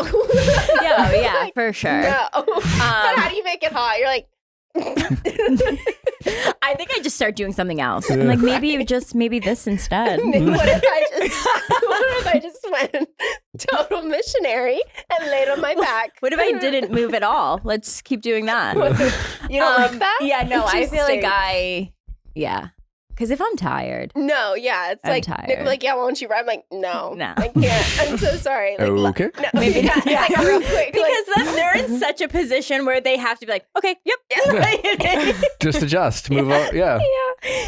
Yeah, Like, for sure. No. But how do you make it hot? You're like I think I just start doing something else. I'm like, maybe this instead. Nick, what if I just went total missionary and laid on my back? What if I didn't move at all? Let's keep doing that. You don't like that? Yeah, no, I feel like Interesting. yeah. Because if I'm tired, No, yeah, it's I'm like tired. they'd be like, yeah, won't you ride? I'm like, no, No. I can't. I'm so sorry. Like, Okay. No, Maybe not. like real quick. because then they're in such a position where they have to be like, okay, yep. Just adjust, move on. Yeah.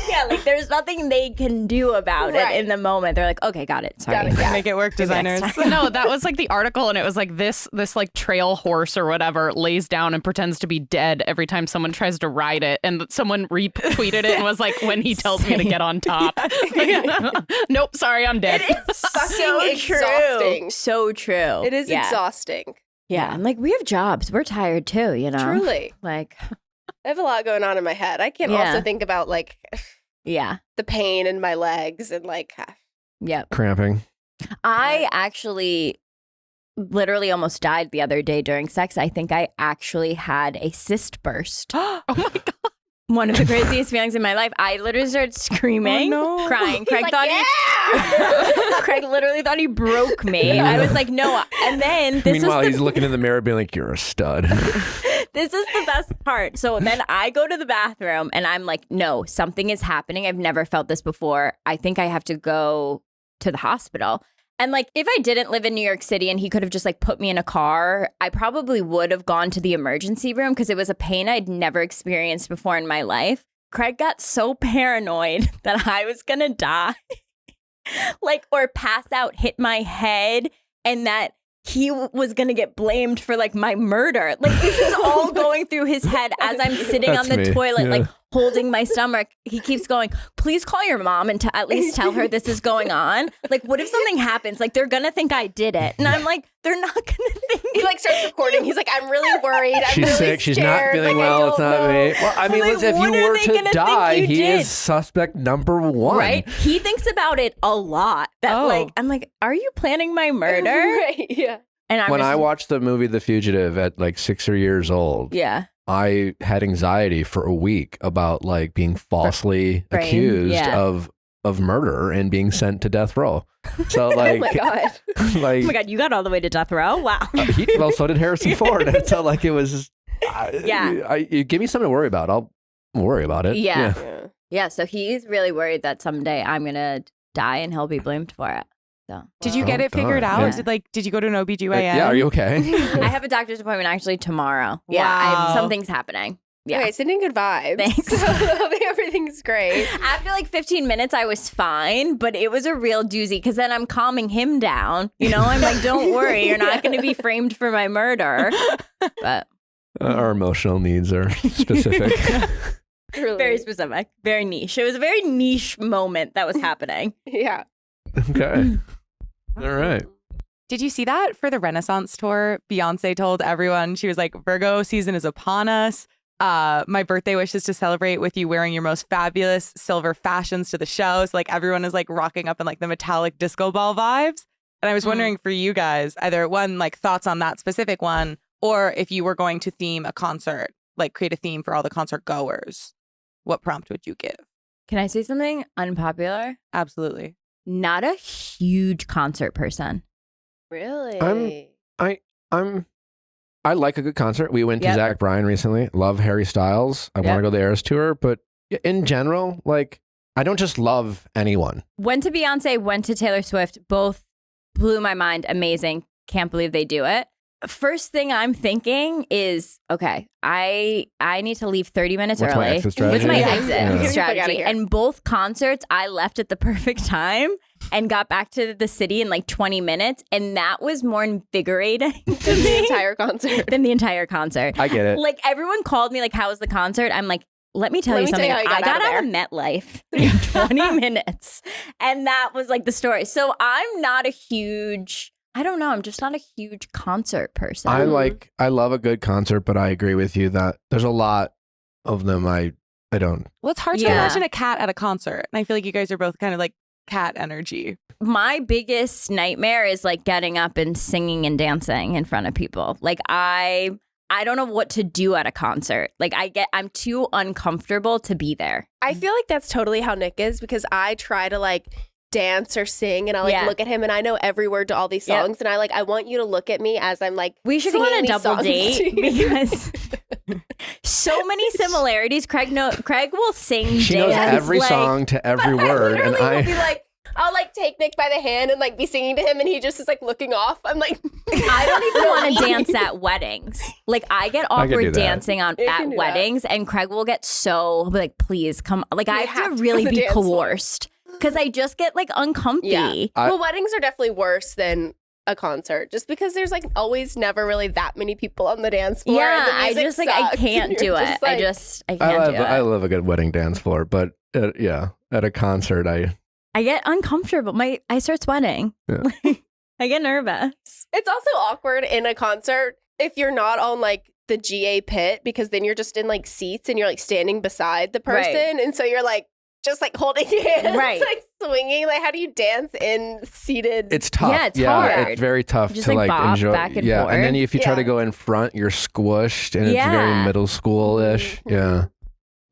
Yeah, like there's nothing they can do about Right. it in the moment. They're like, okay, got it. Sorry. Got it, yeah. Make it work, Maybe designers. next time. No, that was like the article, and it was like this like trail horse or whatever lays down and pretends to be dead every time someone tries to ride it, and someone retweeted it and was like, when he tells me to get on top. Nope, sorry, I'm dead. It's Fucking so exhausting. true. So true. It is Yeah. exhausting. Yeah, I'm like, we have jobs. We're tired too, you know? Truly. Like, I have a lot going on in my head. I can't Yeah. also think about like yeah. the pain in my legs and like Yep. Cramping. I actually literally almost died the other day during sex. I think I actually had a cyst burst. Oh my God. One of the craziest feelings in my life. I literally started screaming, no. crying. Craig like, thought he Craig literally thought he broke me. I was like, no. And then this Meanwhile, was he's looking in the mirror being like, you're a stud. this is the best part. So then I go to the bathroom and I'm like, no, something is happening. I've never felt this before. I think I have to go to the hospital. And like, if I didn't live in New York City and he could have just like put me in a car, I probably would have gone to the emergency room because it was a pain I'd never experienced before in my life. Craig got so paranoid that I was going to die, like, or pass out, hit my head, and that he was going to get blamed for like my murder. Like, this is all going through his head as I'm sitting That's on the me. toilet, Yeah. like holding my stomach. He keeps going, please call your mom and to at least tell her this is going on. Like, what if something happens? Like, they're going to think I did it. And I'm like, they're not going to think. he like starts recording. He's like, I'm really worried. I'm She's really sick. She's not scared. feeling Like, I well. It's don't not know. me. Well, I mean, Like, listen, if what you are were they gonna to think die, you he did? is suspect number one. Right? He thinks about it a lot. That Oh. like, I'm like, are you planning my murder? Right, yeah. And I'm When just, I watched the movie The Fugitive at like 6 years old, yeah. I had anxiety for a week about like being falsely Brain, accused yeah. of murder and being sent to death row. So Oh like, my god. like, Oh my God, you got all the way to death row? Wow. well, so did Harrison Ford. And so like it was, Yeah. you give me something to worry about. I'll worry about it. Yeah. Yeah. Yeah, so he's really worried that someday I'm going to die and he'll be blamed for it. So Did you Oh, get it figured God. out? Yeah. Did you go to an OBGYN? Yeah, are you okay? I have a doctor's appointment actually tomorrow. Yeah, Wow. something's happening. Yeah. Okay, sending good vibes. Thanks. So hoping everything's great. After like 15 minutes, I was fine, but it was a real doozy because then I'm calming him down. You know, I'm like, don't worry, you're not going to be framed for my murder. But Our emotional needs are specific. Truly. very specific, very niche. It was a very niche moment that was happening. Yeah. Okay. All right. Did you see that for the Renaissance tour? Beyonce told everyone, she was like, Virgo season is upon us. My birthday wish is to celebrate with you wearing your most fabulous silver fashions to the show. So like everyone is like rocking up in like the metallic disco ball vibes. And I was wondering for you guys, either one, like thoughts on that specific one, or if you were going to theme a concert, like create a theme for all the concert goers, what prompt would you give? Can I say something unpopular? Absolutely. Not a huge concert person. Really? I like a good concert. We went to Yep. Zach Bryan recently. Love Harry Styles. I want Yep. to go to the Eras tour, but in general, like I don't just love anyone. Went to Beyonce, went to Taylor Swift. Both blew my mind. Amazing. Can't believe they do it. First thing I'm thinking is, okay, I need to leave 30 minutes What's my early. exit strategy? What's my Yeah. exit Yeah. Get the fuck outta strategy? here. And both concerts, I left at the perfect time and got back to the city in like 20 minutes. And that was more invigorating to The me entire concert. than the entire concert. I get it. Like everyone called me like, how was the concert? I'm like, let me tell Let you me tell something. you how you I got got out out of of MetLife in 20 minutes. And that was like the story. So I'm not a huge, I don't know. I'm just not a huge concert person. I love a good concert, but I agree with you that there's a lot of them I don't. Well, it's hard to Yeah. imagine a cat at a concert. And I feel like you guys are both kind of like cat energy. My biggest nightmare is like getting up and singing and dancing in front of people. Like I don't know what to do at a concert. Like I'm too uncomfortable to be there. I feel like that's totally how Nick is because I try to like dance or sing and I like Yeah. look at him and I know every word to all these Yep. songs and I want you to look at me as I'm like We should go on singing a these double songs date to you. because so many similarities. Craig will sing. She knows dance, every like, song to every word, and I will be like, I'll like take Nick by the hand and like be singing to him, and he just is like looking off. I'm like, I don't even want to dance at weddings. Like I get awkward dancing at weddings, and Craig will get he'll be like, please come. Like I have to really be coerced because I just get like uncomfy. Yeah. Well, weddings are definitely worse than a concert, just because there's like always never really that many people on the dance floor. Yeah, and the I just like I can't do it. Like, I can't do it. I love a good wedding dance floor, but at a concert, I get uncomfortable. I start sweating. Yeah. I get nervous. It's also awkward in a concert if you're not on like the GA pit, because then you're just in like seats and you're like standing beside the person, Right. and so you're like just like holding hands, Right. like swinging. Like, how do you dance in seated? it's tough. Yeah, it's hard. It's very tough Just, to like, like bop enjoy. back and and then forth. if you try to Yeah. go in front, you're squished, and it's Yeah. very middle school-ish. Mhm. Yeah.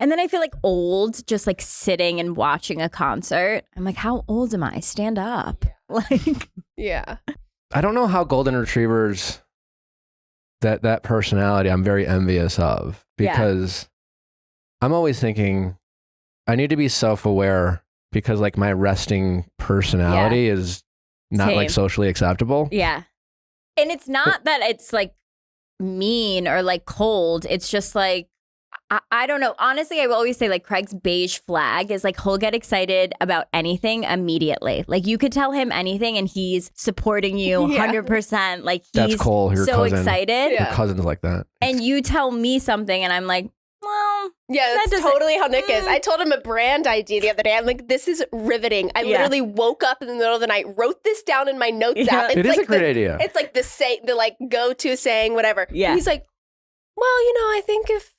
And then I feel like old, just like sitting and watching a concert. I'm like, how old am I? Stand up. Like, Yeah. I don't know how golden retrievers that personality I'm very envious of, because I'm always thinking I need to be self-aware, because like my resting personality is not like Same. socially acceptable. yeah. And it's not that it's like mean or like cold. It's just like, I don't know. Honestly, I will always say like Craig's beige flag is like he'll get excited about anything immediately. Like you could tell him anything and he's supporting you Yeah. 100%. Like That's he's Cole, your so cousin. excited. Yeah. Your cousin's like that. And you tell me something and I'm like, well, Yeah, that's doesn't- totally how Nick is. I told him a brand idea the other day. I'm like, this is riveting. I Yeah. literally woke up in the middle of the night, wrote this down in my notes Yeah. app. It's It is like a great idea. It's like the like go-to saying, whatever. Yeah. And he's like, well, I think if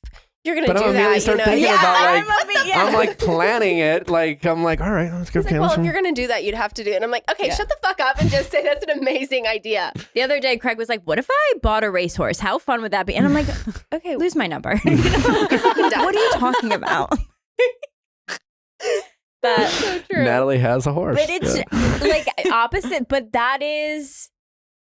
you're gonna But do I'm immediately that, start thinking about like yeah. I'm like planning it. Like I'm like, all right, let's go. He's like, well, if you're gonna do that, you'd have to do it. And I'm like, okay, Yeah. shut the fuck up and just say that's an amazing idea. The other day, Craig was like, what if I bought a racehorse? How fun would that be? And I'm like, Okay, lose my number. you're fucking done. What are you talking about? But So true. Natalie has a horse. But it's like opposite. But that is,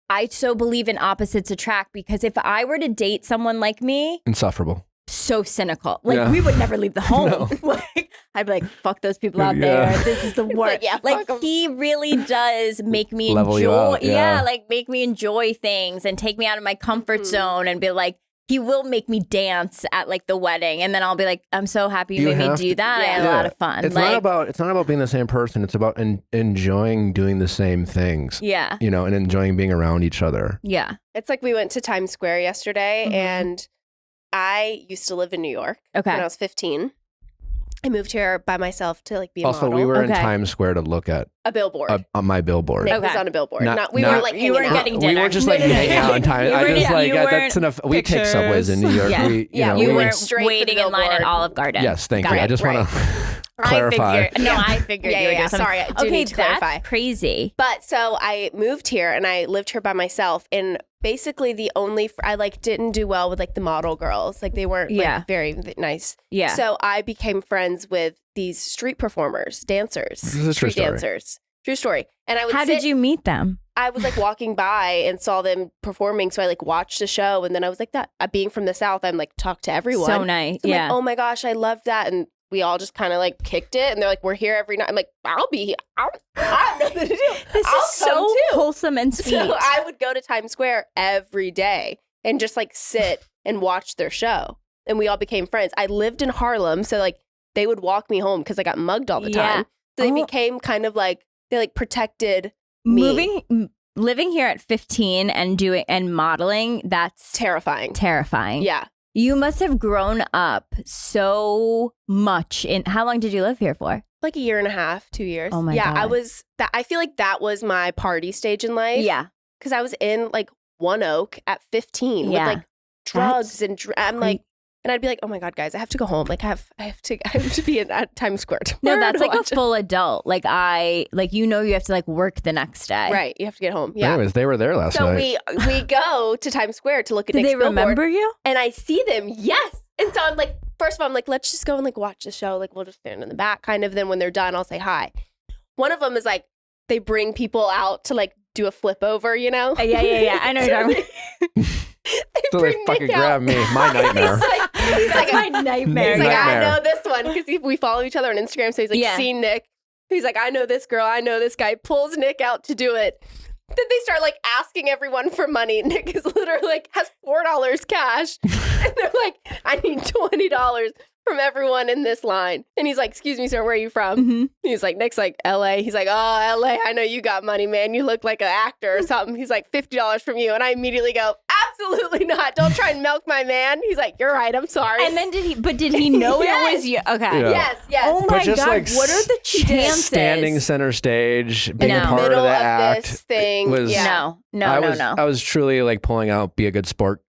I so believe in opposites attract, because if I were to date someone like me, insufferable. so cynical. Like Yeah. we would never leave the home. No. Like I'd be like, fuck those people out Yeah. there. This is the worst. like, yeah, Like fuck 'em. he really does make me Level you enjoy. out, yeah. Like make me enjoy things and take me out of my comfort Mhm. zone and be like, he will make me dance at like the wedding, and then I'll be like, I'm so happy you You made me have do to- that. I had Yeah. a lot of fun. It's like, not about being the same person. It's about enjoying doing the same things. yeah, And enjoying being around each other. yeah. It's like we went to Times Square yesterday, Mhm. and I used to live in New York Okay. when I was 15. I moved here by myself to like be a Also, model. we were in Okay. Times Square to look at a billboard. on my billboard. Nick was Okay. on a billboard. Not- we not- weren't like You hanging weren't out. getting We dinner. were just No, like no, no, hanging no. out in time. You I weren't- just like you that's weren't enough. We take subways in New York. Yeah. We, Yeah, we You we were went straight for the waiting in line at billboard. Olive Garden. Yes, thank Got you. it, I just want to clarify. I figured, no, I figured Yeah, you were yeah, doing something. sorry, I do Okay, need to clarify. that's crazy. But so I moved here and I lived here by myself, and basically the only I like didn't do well with like the model girls. Like they weren't Yeah. like very nice. Yeah. So I became friends with these street performers, dancers, This is a true street story. dancers. True story. And I would How sit, did you meet them? I was like walking by and saw them performing, so I like watched the show, and then I was like, that being from the South, I'm like talk to everyone. So nice. So I'm Yeah. like, oh my gosh, I love that. And we all just kind of like kicked it, and they're like, we're here every night. I'm like, I'll be here. I have nothing to do. This I'll is come so too. wholesome and sweet. So I would go to Times Square every day and just like sit and watch their show. And we all became friends. I lived in Harlem, so like they would walk me home because I got mugged all the Yeah. time. So they Oh. became kind of like they like protected me. Living here at 15 and modeling, that's Terrifying. terrifying. Yeah. You must have grown up so much in how long did you live here for? Like a year and a half, 2 years. Oh my yeah, I God. was that I feel like that was my party stage in life. Yeah. Because I was in like One Oak at 15 Yeah. with like drugs and I'm like, and I'd be like, oh my God, guys, I have to go home. Like I have to be at Times Square No, tomorrow that's to like a watch it. full adult. Like you have to like work the next day. Right. You have to get home. Yeah. Anyways, they were there last So night. we go to Times Square to look at Did Nick's they billboard, remember you? and I see them. Yes. And so I'm like, first of all, I'm like, let's just go and like watch the show. Like we'll just stand in the back, kind of. Then when they're done, I'll say hi. One of them is like, they bring people out to like do a flip over, you know? Yeah. I know you're talking about. So they fucking grabbed me. My nightmare. He's like, He's like, my nightmare. he's like, I Nightmare. know this one because we follow each other on Instagram. So he's like, Yeah. seen Nick. He's like, I know this girl. I know this guy. Pulls Nick out to do it. Then they start like asking everyone for money. Nick is literally like has $4 cash, and they're like, I need $20 from everyone in this line. And he's like, excuse me, sir, where are you from? Mm-hmm. He's like, Nick's like, LA. He's like, oh, LA, I know you got money, man. You look like an actor or something. He's like, $50 from you. And I immediately go, absolutely not. Don't try and milk my man. He's like, you're right. I'm sorry. And then did he know Yes. it was you? Okay. Yeah. yes. Oh But my just, God. like, What are the chances? Standing center stage, being in a the part middle of the of act this thing. was yeah. No. I was truly like pulling out be a good sport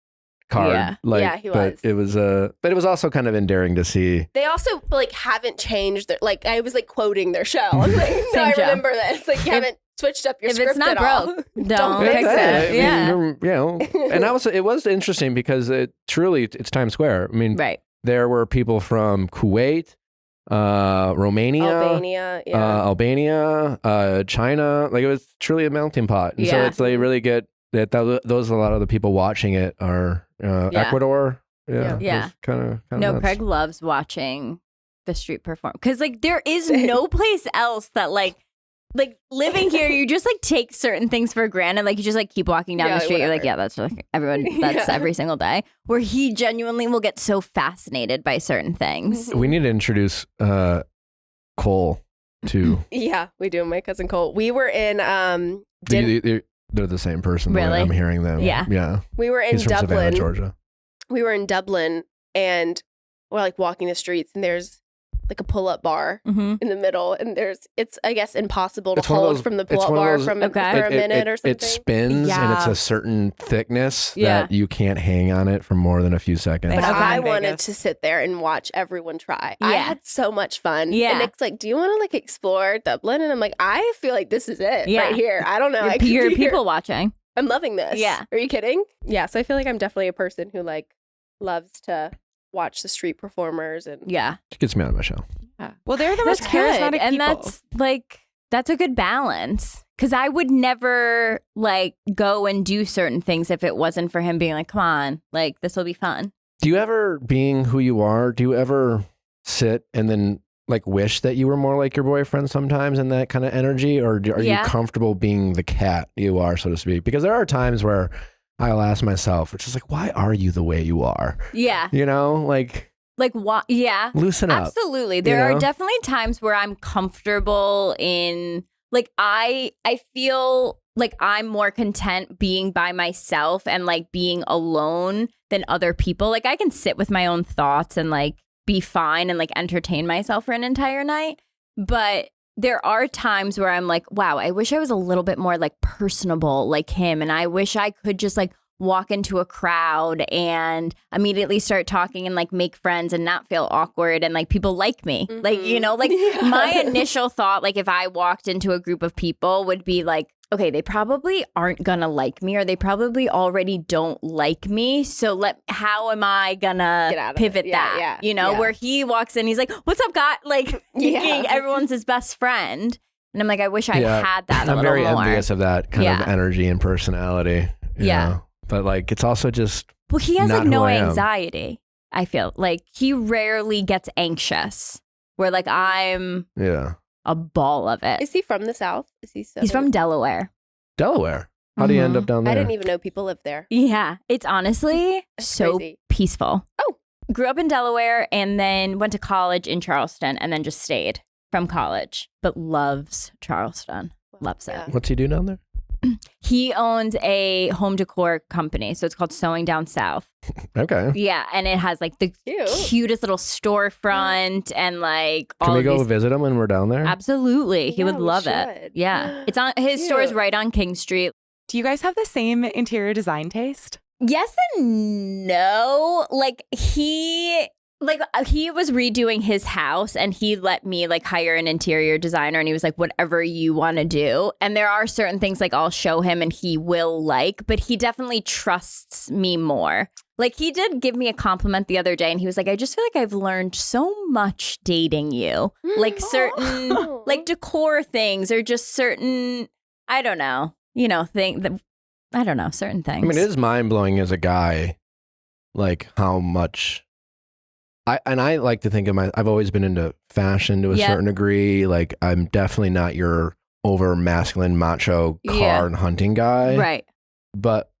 card. Yeah. Like, Yeah, he but was. it was also kind of endearing to see. They also like haven't changed their, like I was like quoting their show. I'm like, no, Same I show. remember this. Like you haven't switched up your If script it's not at all. broke, don't fix fix it. it. I Yeah. mean, you know, and it was interesting because it's Times Square. I mean, Right. there were people from Kuwait, Romania, Albania, China. Like it was truly a melting pot. And so Yeah. it's they really get that. Those a lot of the people watching it are Ecuador. Yeah. Kind of. No, Craig loves watching the street perform because like there is no place else that like living here, you just like take certain things for granted. Like you just like keep walking down Yeah, the street. You're like, whatever. yeah, that's like everyone. That's Yeah. every single day. Where he genuinely will get so fascinated by certain things. We need to introduce Cole to. Yeah, we do. My cousin Cole. We were in They're the same person. the way Really? I'm hearing them. Yeah. Yeah. we were in He's from Savannah, Dublin. Georgia. We were in Dublin and we're like walking the streets and there's like a pull-up bar Mm-hmm. in the middle and it's I guess impossible to It's one of hold those- from the it's pull-up one of bar those- from Okay. for a minute or something. It spins and it's Yeah. a certain thickness Yeah. that you can't hang on it for more than a few seconds. But Okay. I In wanted Vegas. to sit there and watch everyone try. I Yeah. had so much fun. Yeah. And Nick's like, do you want to like explore Dublin? And I'm like, I feel like this is it Yeah. right here. I don't know. I could You're be here. people watching. I'm loving this. Yeah. Are you kidding? Yeah. So I feel like I'm definitely a person who like loves to watch the street performers and Yeah. It gets me out of my shell. Yeah. Well, they're the most That's good. charismatic And people. that's a good balance. Cause I would never like go and do certain things if it wasn't for him being like, come on, like this will be fun. Do you ever, being who you are, do you ever sit and then like wish that you were more like your boyfriend sometimes in that kind of energy? Or are Yeah. you comfortable being the cat you are, so to speak? Because there are times where I'll ask myself, which is like, why are you the way you are? Yeah. You know, like Like what? Yeah. loosen up. Absolutely. There know? are definitely times where I'm comfortable in like I feel like I'm more content being by myself and like being alone than other people. Like I can sit with my own thoughts and like be fine and like entertain myself for an entire night. But there are times where I'm like, wow, I wish I was a little bit more like personable like him. And I wish I could just like walk into a crowd and immediately start talking and like make friends and not feel awkward and like people like me. Like, you know, like Yeah. my initial thought, like if I walked into a group of people would be like, okay, they probably aren't gonna like me or they probably already don't like me. So how am I gonna Get out of pivot it. Yeah, that? yeah, You know, yeah. where he walks in, he's like, what's up, God? Like Yeah. thinking everyone's his best friend. And I'm like, I wish I Yeah. had that a I'm little very more. envious of that kind Yeah. of energy and personality. you Yeah. know? But like, it's also just, Well, he has not like who no I am. anxiety. I feel like he rarely gets anxious. Where like I'm yeah. a ball of it. Is he from the South? Is he He's from Delaware. Delaware. How do you end Mhm. up down there? I didn't even know people lived there. Yeah, it's honestly That's so crazy. peaceful. Oh. Grew up in Delaware and then went to college in Charleston and then just stayed from college, but loves Charleston. Loves it. Yeah. What's he do down there? He owns a home decor company, so it's called Sewing Down South. Okay. Yeah, and it has like the Cute. cutest little storefront and like all Can we of go these. visit him when we're down there? Absolutely, he Yeah, would we love should. it. Yeah, it's on his store is Cute. right on King Street. Do you guys have the same interior design taste? Yes and no. He was redoing his house and he let me like hire an interior designer and he was like, whatever you want to do. And there are certain things like I'll show him and he will like, but he definitely trusts me more. Like he did give me a compliment the other day and he was like, I just feel like I've learned so much dating you. Like certain Oh. like decor things or just certain, I don't know, I don't know, certain things. I mean, it is mind blowing as a guy, like how much I like to think of I've always been into fashion to a certain degree. Like I'm definitely not your over masculine macho car and hunting guy. Right. But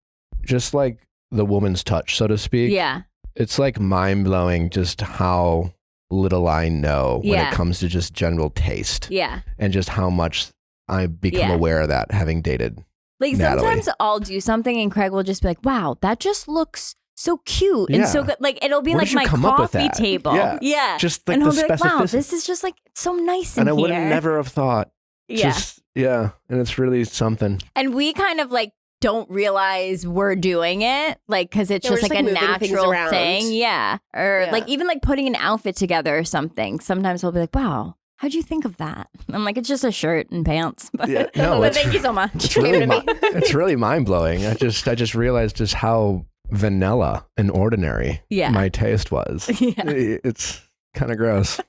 just like the woman's touch, so to speak. Yeah. It's like mind blowing just how little I know when it comes to just general taste. Yeah. And just how much I've become aware of that having dated Like Natalie. Sometimes I'll do something and Craig will just be like, wow, that just looks so cute and so good. Like it'll be like my coffee table. Yeah. Just like and the he'll be like, wow, specificity. this is just like so nice in and I here. would have never have thought. Yeah. And it's really something. And we kind of like don't realize we're doing it, like, because it's just like a natural thing. Yeah. Or like even like putting an outfit together or something. Sometimes we'll be like, wow, how'd you think of that? I'm like, it's just a shirt and pants. But, but thank you so much. It's really mind blowing. I just realized just how vanilla and ordinary my taste was. It's kind of gross.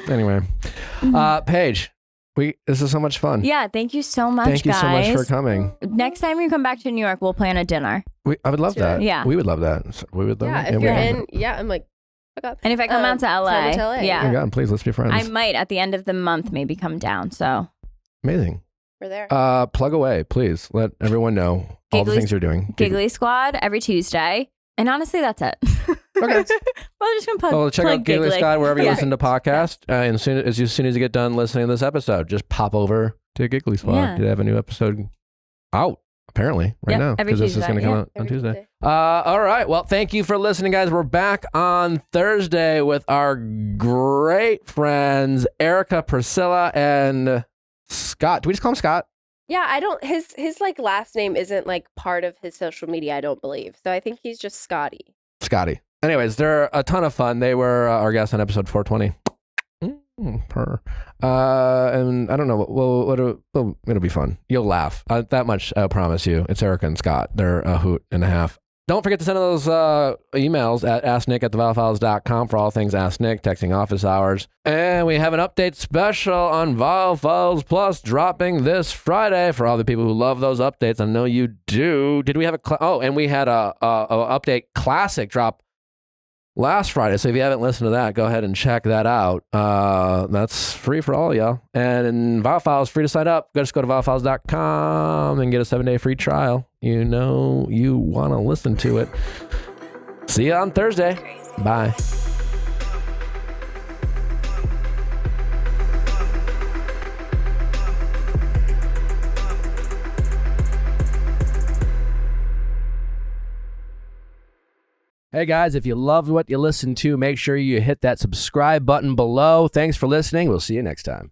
Anyway, Paige, this is so much fun. Yeah, thank you so much, Thank you so much for coming. Next time you come back to New York, we'll plan a dinner. I would love that. Yeah. We would love that. We would love that. If you're in, I'm like, and if I come out to LA, oh my God, please, let's be friends. I might at the end of the month maybe come down. So amazing. We're there. Plug away, please. Let everyone know all the things you're doing. Giggly Squad every Tuesday. And honestly, that's it. Okay. Well, I'm just gonna check out Giggly Squad wherever you listen to podcasts. And as soon as you get done listening to this episode, just pop over to Giggly Squad. Yeah. They have a new episode out apparently now because this is going to come out on Tuesday. All right. Well, thank you for listening, guys. We're back on Thursday with our great friends Erica, Priscilla, and Scott. Do we just call him Scott? Yeah, I don't. His like last name isn't like part of his social media. I don't believe. So I think he's just Scotty. Anyways, they're a ton of fun. They were our guests on episode 420. And I don't know. It'll be fun. You'll laugh. That much I'll promise you. It's Erica and Scott. They're a hoot and a half. Don't forget to send those emails at asknick@theviallfiles.com for all things Ask Nick, texting office hours. And we have an update special on Viall Files Plus dropping this Friday for all the people who love those updates. I know you do. Did we have and we had a update classic drop last Friday. So if you haven't listened to that, go ahead and check that out. That's free for all y'all. And in Viall Files, free to sign up. Just go to viallfiles.com and get a 7-day free trial. You know you want to listen to it. See you on Thursday. Bye. Hey guys, if you loved what you listened to, make sure you hit that subscribe button below. Thanks for listening. We'll see you next time.